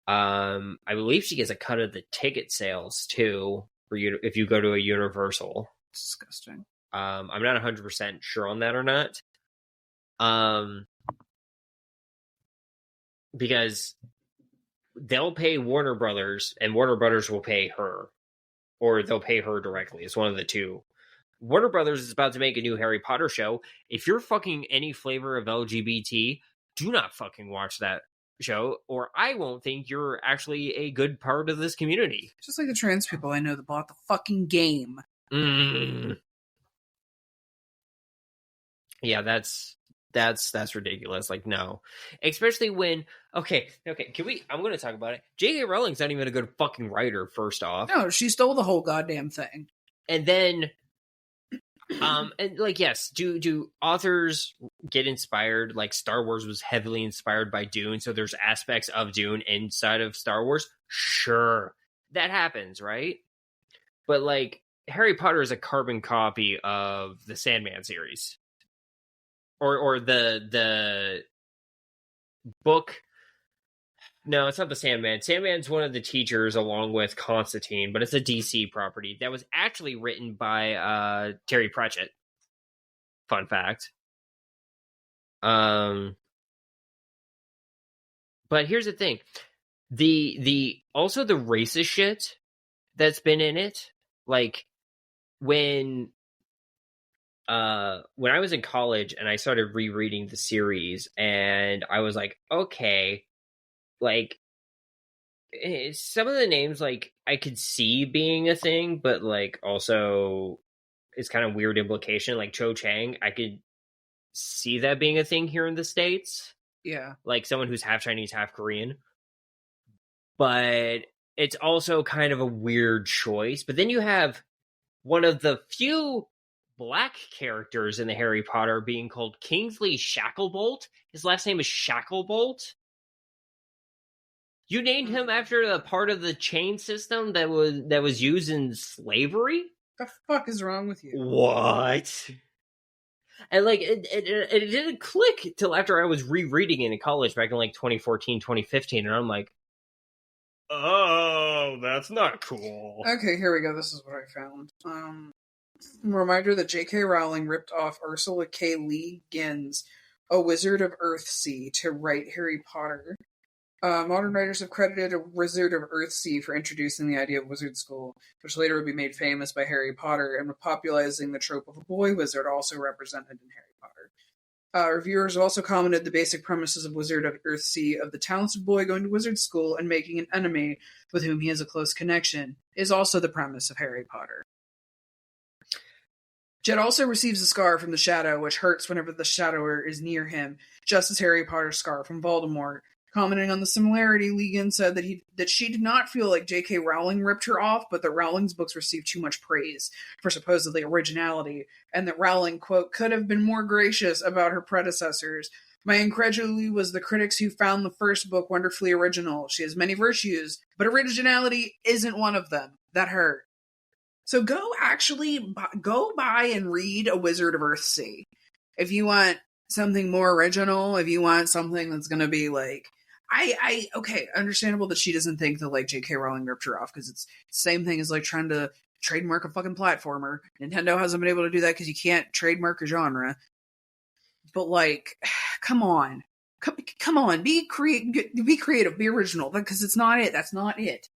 I believe she gets a cut of the ticket sales too for you if you go to a Universal. Disgusting. I'm not 100% sure on that or not. Because they'll pay Warner Brothers and Warner Brothers will pay her, or they'll pay her directly. It's one of the two. Warner Brothers is about to make a new Harry Potter show. If you're fucking any flavor of LGBT, do not fucking watch that show, or I won't think you're actually a good part of this community. Just like the trans people I know that bought the fucking game. Yeah, that's ridiculous. Like, no. Especially when, okay, can we, I'm going to talk about it. J.K. Rowling's not even a good fucking writer, first off. No, she stole the whole goddamn thing. And then, and like, yes, do authors get inspired? Like, Star Wars was heavily inspired by Dune, so there's aspects of Dune inside of Star Wars. Sure, that happens, right? But like, Harry Potter is a carbon copy of the Sandman series, or the book. No, it's not the Sandman. Sandman's one of the teachers along with Constantine, but it's a DC property that was actually written by Terry Pratchett. Fun fact. But here's the thing. The also the racist shit that's been in it, like when I was in college and I started rereading the series, and I was like, okay, like, some of the names, like, I could see being a thing, but, like, also it's kind of weird implication. Like, Cho Chang, I could see that being a thing here in the States. Yeah. Like, someone who's half Chinese, half Korean. But it's also kind of a weird choice. But then you have one of the few black characters in the Harry Potter being called Kingsley Shacklebolt. His last name is Shacklebolt. You named him after the part of the chain system that was used in slavery? The fuck is wrong with you? What? And like it didn't click till after I was rereading it in college back in like 2014, 2015, and I'm like, oh, that's not cool. Okay, here we go. This is what I found. Reminder that J.K. Rowling ripped off Ursula K. Le Guin's A Wizard of Earthsea to write Harry Potter. Modern writers have credited A Wizard of Earthsea for introducing the idea of wizard school, which later would be made famous by Harry Potter, and popularizing the trope of a boy wizard, also represented in Harry Potter. Reviewers have also commented the basic premises of Wizard of Earthsea of the talented boy going to wizard school and making an enemy with whom he has a close connection is also the premise of Harry Potter. Jed also receives a scar from the Shadow, which hurts whenever the Shadower is near him, just as Harry Potter's scar from Voldemort Commenting on the similarity, Legan said that she did not feel like J.K. Rowling ripped her off, but that Rowling's books received too much praise for supposedly originality, and that Rowling, quote, could have been more gracious about her predecessors. My incredulity was the critics who found the first book wonderfully original. She has many virtues, but originality isn't one of them. That hurt. So go buy and read A Wizard of Earthsea. If you want something more original, if you want something that's going to be like, okay, understandable that she doesn't think that like J.K. Rowling ripped her off, because it's the same thing as like trying to trademark a fucking platformer. Nintendo hasn't been able to do that because you can't trademark a genre. But like, come on, be creative, be original, because it's not it. That's not it.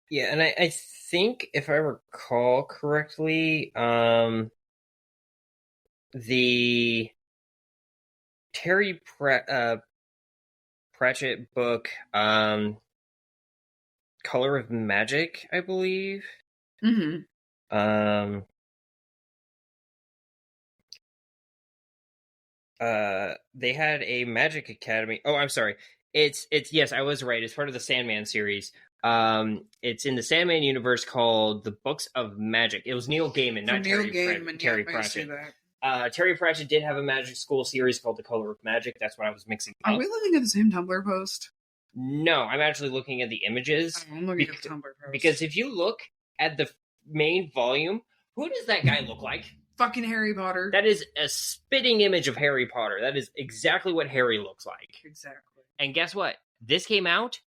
Yeah, and I think if I recall correctly, the Terry Pratchett book, Color of Magic, I believe. Mm-hmm. They had a Magic Academy. Oh, I'm sorry. It's yes, I was right. It's part of the Sandman series. It's in the Sandman universe called The Books of Magic. It was Neil Gaiman, not Terry Pratchett. Terry Pratchett did have a Magic School series called The Color of Magic. That's what I was mixing up. Are we looking at the same Tumblr post? No, I'm actually looking at the images. I'm looking at the Tumblr post. Because if you look at the main volume, who does that guy look like? Fucking Harry Potter. That is a spitting image of Harry Potter. That is exactly what Harry looks like. Exactly. And guess what? This came out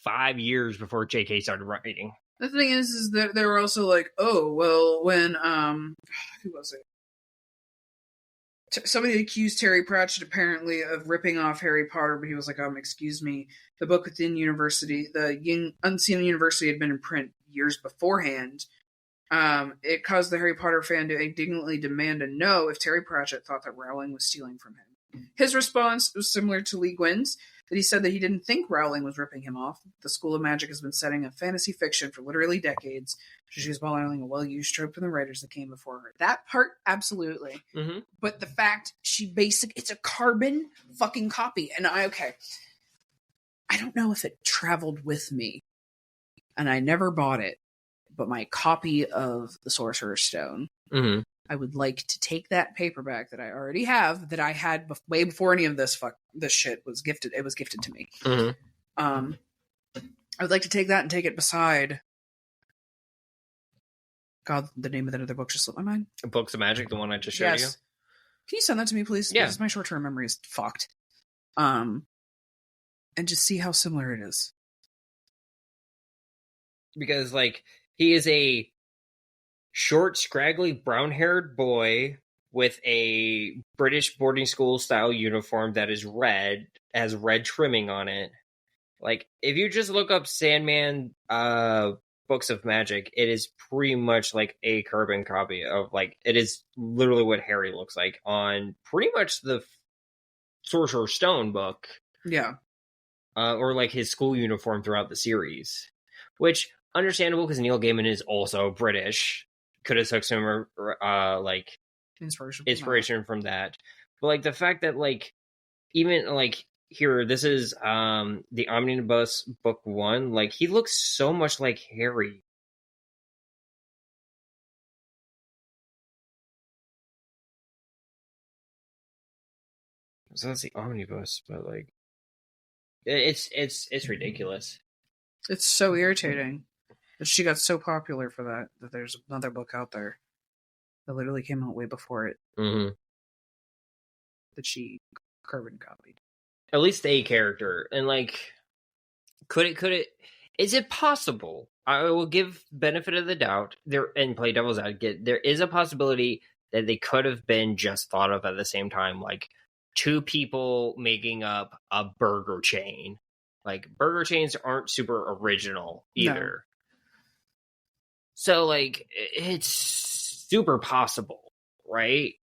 5 years before JK started writing. The thing is that they were also like, oh, well, when, who was it? Somebody accused Terry Pratchett apparently of ripping off Harry Potter, but he was like, excuse me, the book within University, the Unseen University had been in print years beforehand. It caused the Harry Potter fan to indignantly demand to know if Terry Pratchett thought that Rowling was stealing from him. His response was similar to Lee Gwyn's, that he said that he didn't think Rowling was ripping him off. The School of Magic has been setting up fantasy fiction for literally decades. She was borrowing a well-used trope from the writers that came before her. That part, absolutely. Mm-hmm. But the fact it's a carbon fucking copy. And I don't know if it traveled with me. And I never bought it. But my copy of The Sorcerer's Stone, mm-hmm. I would like to take that paperback that I already have, that I had way before any of this shit was gifted. It was gifted to me. Mm-hmm. I would like to take that and take it beside. God, the name of that other book just slipped my mind. Books of Magic, the one I just showed you. Can you send that to me, please? Yeah. Because my short-term memory is fucked. And just see how similar it is. Because, like, he is a short, scraggly, brown-haired boy with a British boarding school style uniform that is red, has red trimming on it. Like, if you just look up Sandman Books of Magic, it is pretty much like a carbon copy of, like, it is literally what Harry looks like on pretty much the Sorcerer's Stone book. Yeah. Or, like, his school uniform throughout the series. Which, understandable, because Neil Gaiman is also British. Could have took some, like, inspiration from that. But, like, the fact that, like, even, like, here, this is the Omnibus Book 1. Like, he looks so much like Harry. So that's the Omnibus, but, like, it's ridiculous. It's so irritating that she got so popular for that there's another book out there that literally came out way before it. Mm-hmm. That she carbon copied. At least a character. And, like, could it is it possible? I will give benefit of the doubt there and play devil's advocate. There is a possibility that they could have been just thought of at the same time, like two people making up a burger chain. Like, burger chains aren't super original either. No. So, like, it's super possible, right?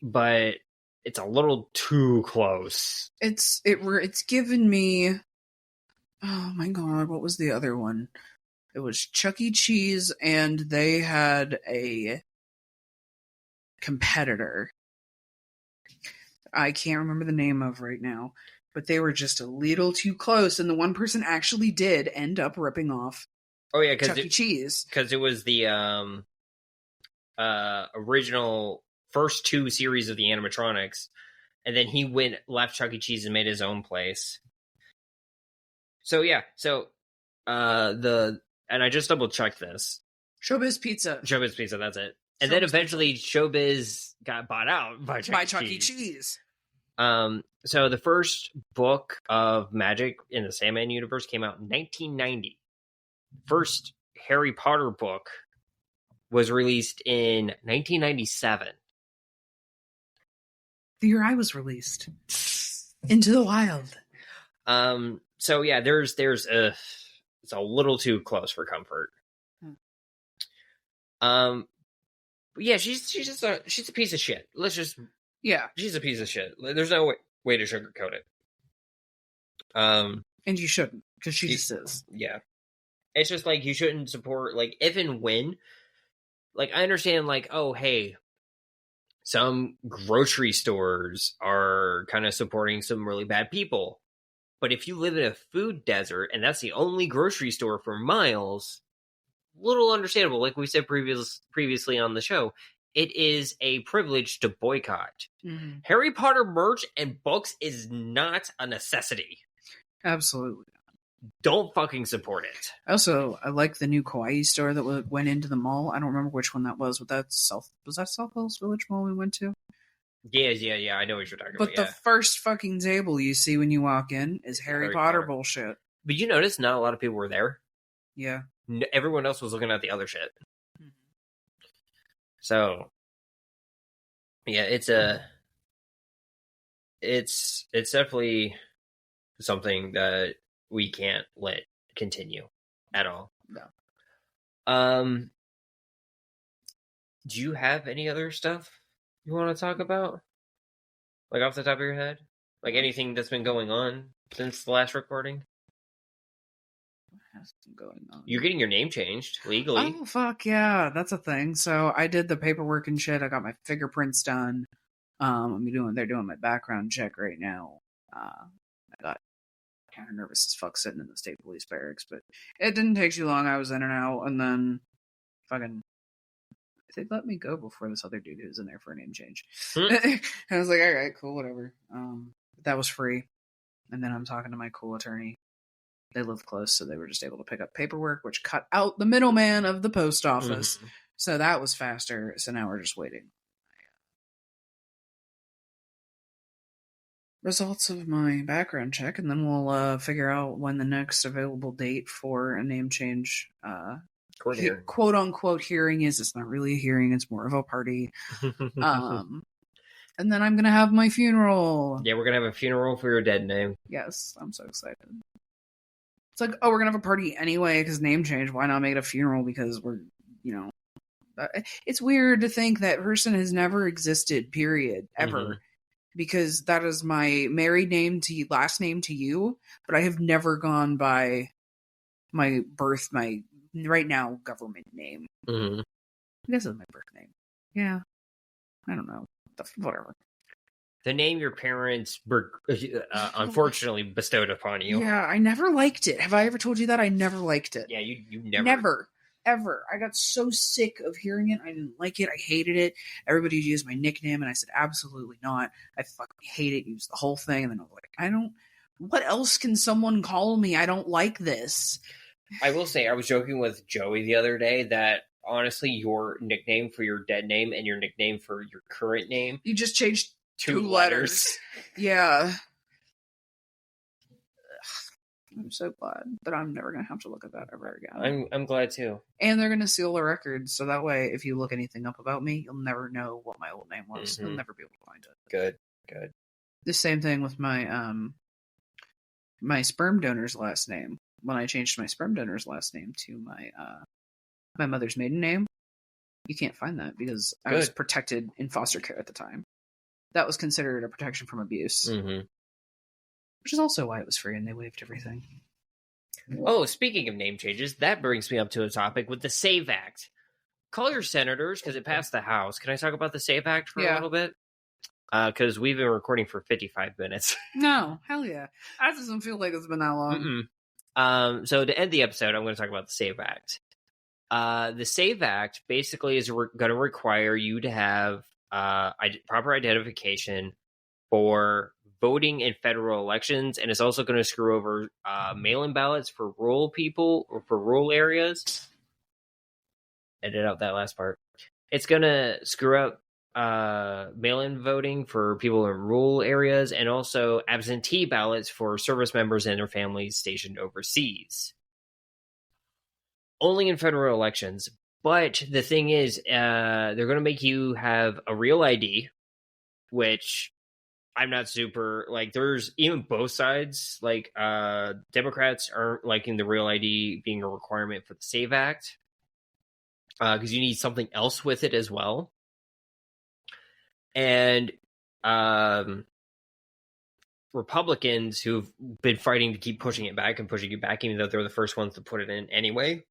But it's a little too close. It's given me. Oh my god, what was the other one? It was Chuck E. Cheese, and they had a competitor. I can't remember the name of right now, but they were just a little too close, and the one person actually did end up ripping off Chuck E. Cheese. Because it was the original first 2 series of the animatronics, and then he left Chuck E. Cheese and made his own place. So yeah, and I just double checked this. Showbiz Pizza, that's it. And then eventually Showbiz got bought out by Chuck E. Cheese. So the first book of magic in the Sandman universe came out in 1990. First Harry Potter book was released in 1997. The year I was released. Into the wild. So yeah, there's it's a little too close for comfort. But yeah, she's a piece of shit. She's a piece of shit. There's no way to sugarcoat it. And you shouldn't, because she just is. Yeah. It's just like, you shouldn't support, like, if and when, like, I understand, like, oh, hey, some grocery stores are kind of supporting some really bad people. But if you live in a food desert and that's the only grocery store for miles, little understandable. Like we said previously on the show, it is a privilege to boycott. Mm-hmm. Harry Potter merch and books is not a necessity. Absolutely not. Don't fucking support it. I like the new kawaii store that went into the mall. I don't remember which one that was. Was that South Hills Village Mall we went to? Yeah. I know what you're talking about. But the first fucking table you see when you walk in is Harry Potter bullshit. But you notice not a lot of people were there? Yeah. Everyone else was looking at the other shit. Mm-hmm. So, yeah, it's definitely something that we can't let continue at all. No. Do you have any other stuff you want to talk about? Like off the top of your head? Like anything that's been going on since the last recording? What has been going on? You're getting your name changed legally. Oh, fuck yeah. That's a thing. So I did the paperwork and shit. I got my fingerprints they're doing my background check right now. I got kind of nervous as fuck sitting in the state police barracks, but it didn't take too long. I was in and out, and then fucking they let me go before this other dude who was in there for a name change. And I was like, all right, cool, whatever. That was free. And then I'm talking to my cool attorney. They live close, so they were just able to pick up paperwork, which cut out the middleman of the post office. Mm-hmm. So that was faster. So now we're just waiting. Results of my background check, and then we'll figure out when the next available date for a name change quote unquote hearing is. It's not really a hearing, it's more of a party. And then I'm gonna have my funeral. Yeah, we're gonna have a funeral for your dead name. Yes, I'm so excited. It's like, oh, we're gonna have a party anyway because name change. Why not make it a funeral? Because we're, it's weird to think that person has never existed, period, ever. Mm-hmm. Because that is my married name to last name to you, but I have never gone by my right now government name. Mm-hmm. I guess it's my birth name. Yeah, I don't know. Whatever. The name your parents unfortunately bestowed upon you. Yeah, I never liked it. Have I ever told you that? I never liked it. Yeah, you never. Never. Ever. I got so sick of hearing it. I didn't like it. I hated it. Everybody used my nickname, and I said, absolutely not. I fucking hate it. Used the whole thing, and then I was like, what else can someone call me? I don't like this. I will say, I was joking with Joey the other day that, honestly, your nickname for your dead name and your nickname for your current name, you just changed two letters. Yeah. I'm so glad that I'm never going to have to look at that ever again. I'm glad too. And they're going to seal the records, so that way, if you look anything up about me, you'll never know what my old name was. Mm-hmm. You'll never be able to find it. Good. The same thing with my my sperm donor's last name. When I changed my sperm donor's last name to my mother's maiden name, you can't find that because I was protected in foster care at the time. That was considered a protection from abuse. Mm-hmm. Which is also why it was free and they waived everything. Oh, speaking of name changes, that brings me up to a topic with the SAVE Act. Call your senators because it passed the House. Can I talk about the SAVE Act for a little bit? because we've been recording for 55 minutes. No, hell yeah. That doesn't feel like it's been that long. So to end the episode, I'm going to talk about the SAVE Act. The SAVE Act basically is going to require you to have proper identification for voting in federal elections, and it's also going to screw over mail-in ballots for rural people or for rural areas. Edit out that last part. It's going to screw up mail-in voting for people in rural areas, and also absentee ballots for service members and their families stationed overseas. Only in federal elections. But the thing is, they're going to make you have a real ID, which I'm not super, like, there's even both sides, like, Democrats aren't liking the real ID being a requirement for the SAVE Act, because you need something else with it as well. And Republicans who've been fighting to keep pushing it back, even though they're the first ones to put it in anyway,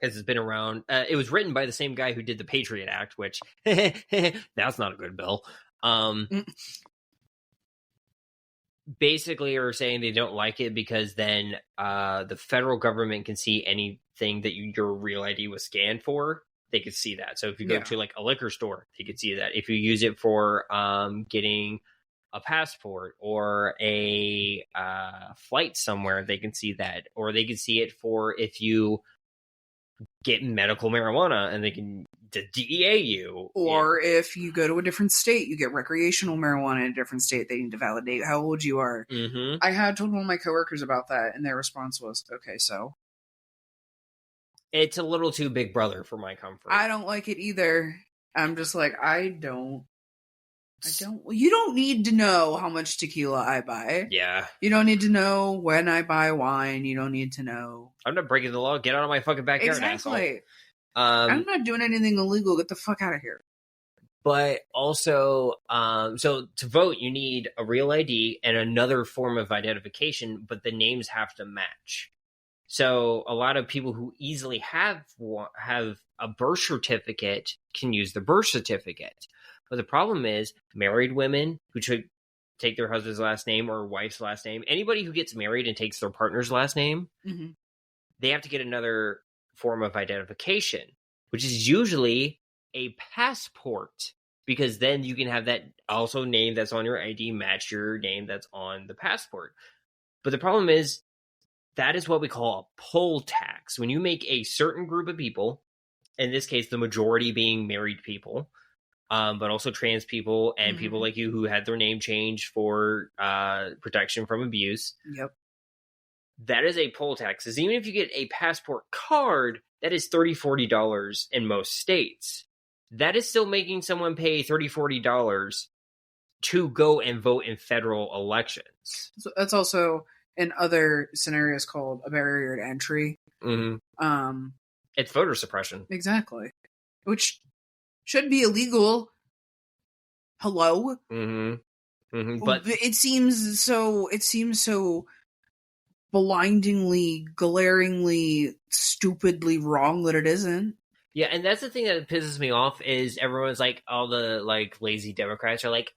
as it's been around. It was written by the same guy who did the Patriot Act, which that's not a good bill. Basically are saying they don't like it because then the federal government can see anything that your real ID was scanned for. They could see that. So if you go to like a liquor store, they could see that. If you use it for getting a passport or a flight somewhere, they can see that. Or they can see it for if you get medical marijuana and they can DEA you. Or if you go to a different state, you get recreational marijuana in a different state, they need to validate how old you are. Mm-hmm. I had told one of my coworkers about that, and their response was, okay, so? It's a little too Big Brother for my comfort. I don't like it either. I'm just like, I don't. You don't need to know how much tequila I buy. Yeah. You don't need to know when I buy wine. You don't need to know. I'm not breaking the law. Get out of my fucking backyard, exactly. asshole. I'm not doing anything illegal. Get the fuck out of here. But also, so to vote, you need a real ID and another form of identification, but the names have to match. So a lot of people who easily have a birth certificate can use the birth certificate. But the problem is married women who should take their husband's last name or wife's last name, anybody who gets married and takes their partner's last name, they have to get another form of identification, which is usually a passport, because then you can have that also name that's on your ID match your name that's on the passport. But the problem is that is what we call a poll tax. When you make a certain group of people, in this case, the majority being married people, but also trans people and people like you who had their name changed for protection from abuse. Yep. That is a poll tax. Because even if you get a passport card, that is $30-$40 in most states. That is still making someone pay $30-$40 to go and vote in federal elections. So that's also in other scenarios called a barrier to entry. It's voter suppression. Exactly. Which should be illegal. Hello? But it seems so blindingly, glaringly, stupidly wrong that it isn't. Yeah, and that's the thing that pisses me off is everyone's like, all the like lazy Democrats are like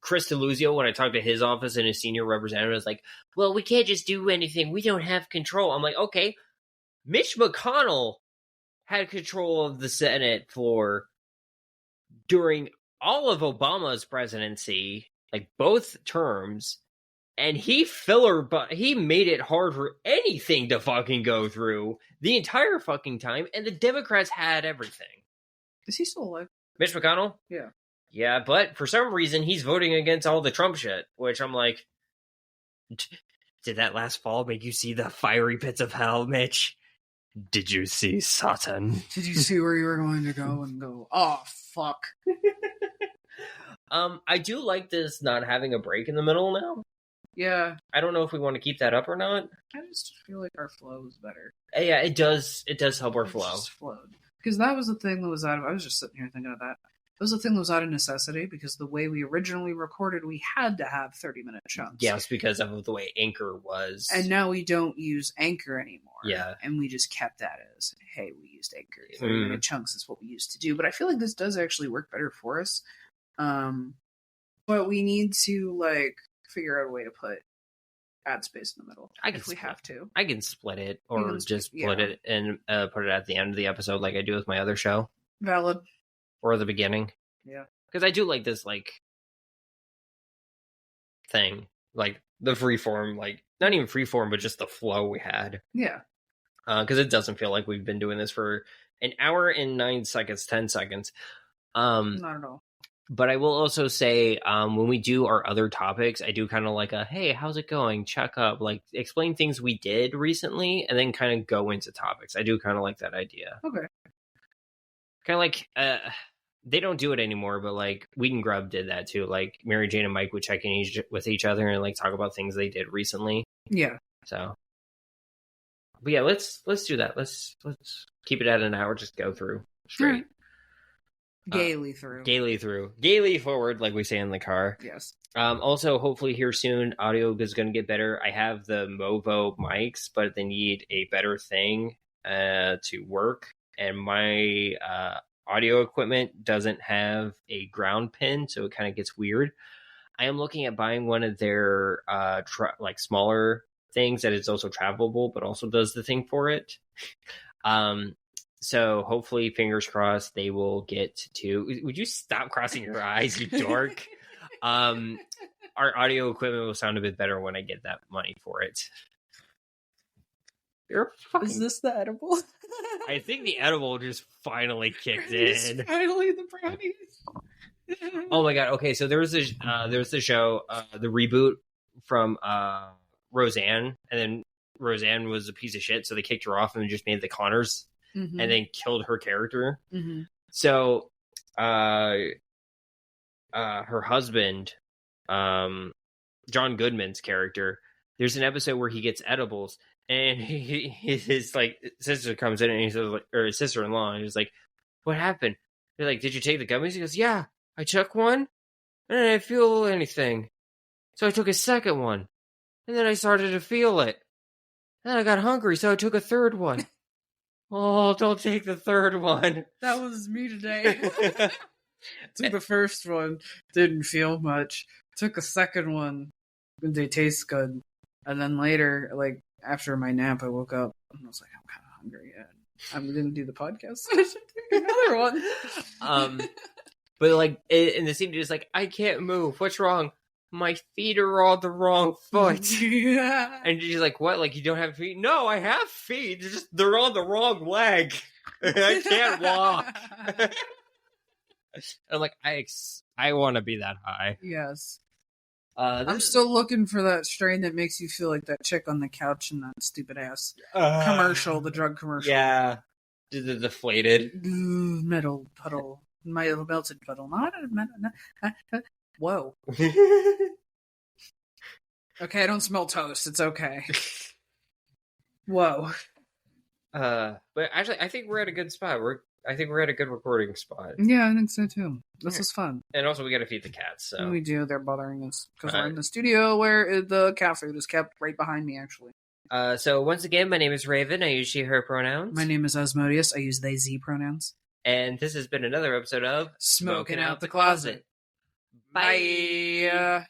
Chris DeLuzio, when I talked to his office and his senior representative, was like, well, we can't just do anything. We don't have control. I'm like, okay, Mitch McConnell had control of the Senate floor during all of Obama's presidency, like both terms, and he made it hard for anything to fucking go through the entire fucking time, and the Democrats had everything. Is he still alive? Mitch McConnell? Yeah. Yeah, but for some reason, he's voting against all the Trump shit, which I'm like, did that last fall make you see the fiery pits of hell, Mitch? Did you see Satan? Did you see where you were going to go and go, oh, fuck. I do like this not having a break in the middle now. Yeah. I don't know if we want to keep that up or not. I just feel like our flow is better. Yeah, it does. It does help our flow. Just flowed. Because that was the thing that was out of... I was just sitting here thinking of that. It was the thing that was out of necessity, because the way we originally recorded, we had to have 30-minute chunks. Yes, because of the way Anchor was. And now we don't use Anchor anymore. Yeah. And we just kept that as, hey, we used Anchor. 30-minute chunks is what we used to do. But I feel like this does actually work better for us. But we need to like figure out a way to put ad space in the middle if we have to. I can split it or just split it and put it at the end of the episode like I do with my other show. Valid. Or the beginning. Yeah. Because I do like this like thing. Like the freeform, like not even freeform, but just the flow we had. Yeah. Because it doesn't feel like we've been doing this for an hour and 9 seconds, 10 seconds. Not at all. But I will also say, when we do our other topics, I do kind of like hey, how's it going? Check up, like explain things we did recently, and then kind of go into topics. I do kind of like that idea. Okay. Kind of like, they don't do it anymore, but like Weed and Grub did that too. Like Mary Jane and Mike would check in with each other and like talk about things they did recently. Yeah. So, but yeah, let's do that. Let's keep it at an hour. Just go through straight. Right. Gaily forward, like we say in the car. Yes. Also, hopefully here soon, audio is going to get better. I have the Movo mics, but they need a better thing to work, and my audio equipment doesn't have a ground pin, so it kind of gets weird. I am looking at buying one of their like smaller things that is also travelable, but also does the thing for it. So hopefully, fingers crossed, they will get to. Would you stop crossing your eyes, you dork? Our audio equipment will sound a bit better when I get that money for it. Is this the edible? I think the edible just finally kicked in. Finally, the brownies. Oh my god! Okay, so there was the show, the reboot from Roseanne, and then Roseanne was a piece of shit, so they kicked her off and just made the Connors. Mm-hmm. And then killed her character. Mm-hmm. So, her husband, John Goodman's character, there's an episode where he gets edibles, and his like sister comes in and he says, like, or his sister-in-law, and he's like, "What happened?" They're like, "Did you take the gummies?" He goes, "Yeah, I took one, and I didn't feel anything, so I took a second one, and then I started to feel it. Then I got hungry, so I took a third one." Oh, don't take the third one. That was me today. Took the first one, didn't feel much. Took a second one, they taste good. And then later, like after my nap, I woke up and I was like, I'm kind of hungry. I'm going to do the podcast, so I should take another one. But like in the scene, just like, I can't move. What's wrong? My feet are on the wrong foot. Yeah. And she's like, what? Like, you don't have feet? No, I have feet. They're on the wrong leg. I can't walk. I'm like, I want to be that high. Yes. I'm still looking for that strain that makes you feel like that chick on the couch in that stupid ass commercial, the drug commercial. Yeah. The deflated. Metal puddle. My melted puddle. Whoa. Okay, I don't smell toast. It's okay. Whoa. But actually, I think we're at a good spot. I think we're at a good recording spot. Yeah, I think so too. This is fun. And also, we got to feed the cats. So we do. They're bothering us because we're in the studio where the cat food is kept right behind me. Actually. So once again, my name is Rayven. I use she/her pronouns. My name is Asmodeus. I use they/z pronouns. And this has been another episode of Smoking Out the Closet. Bye.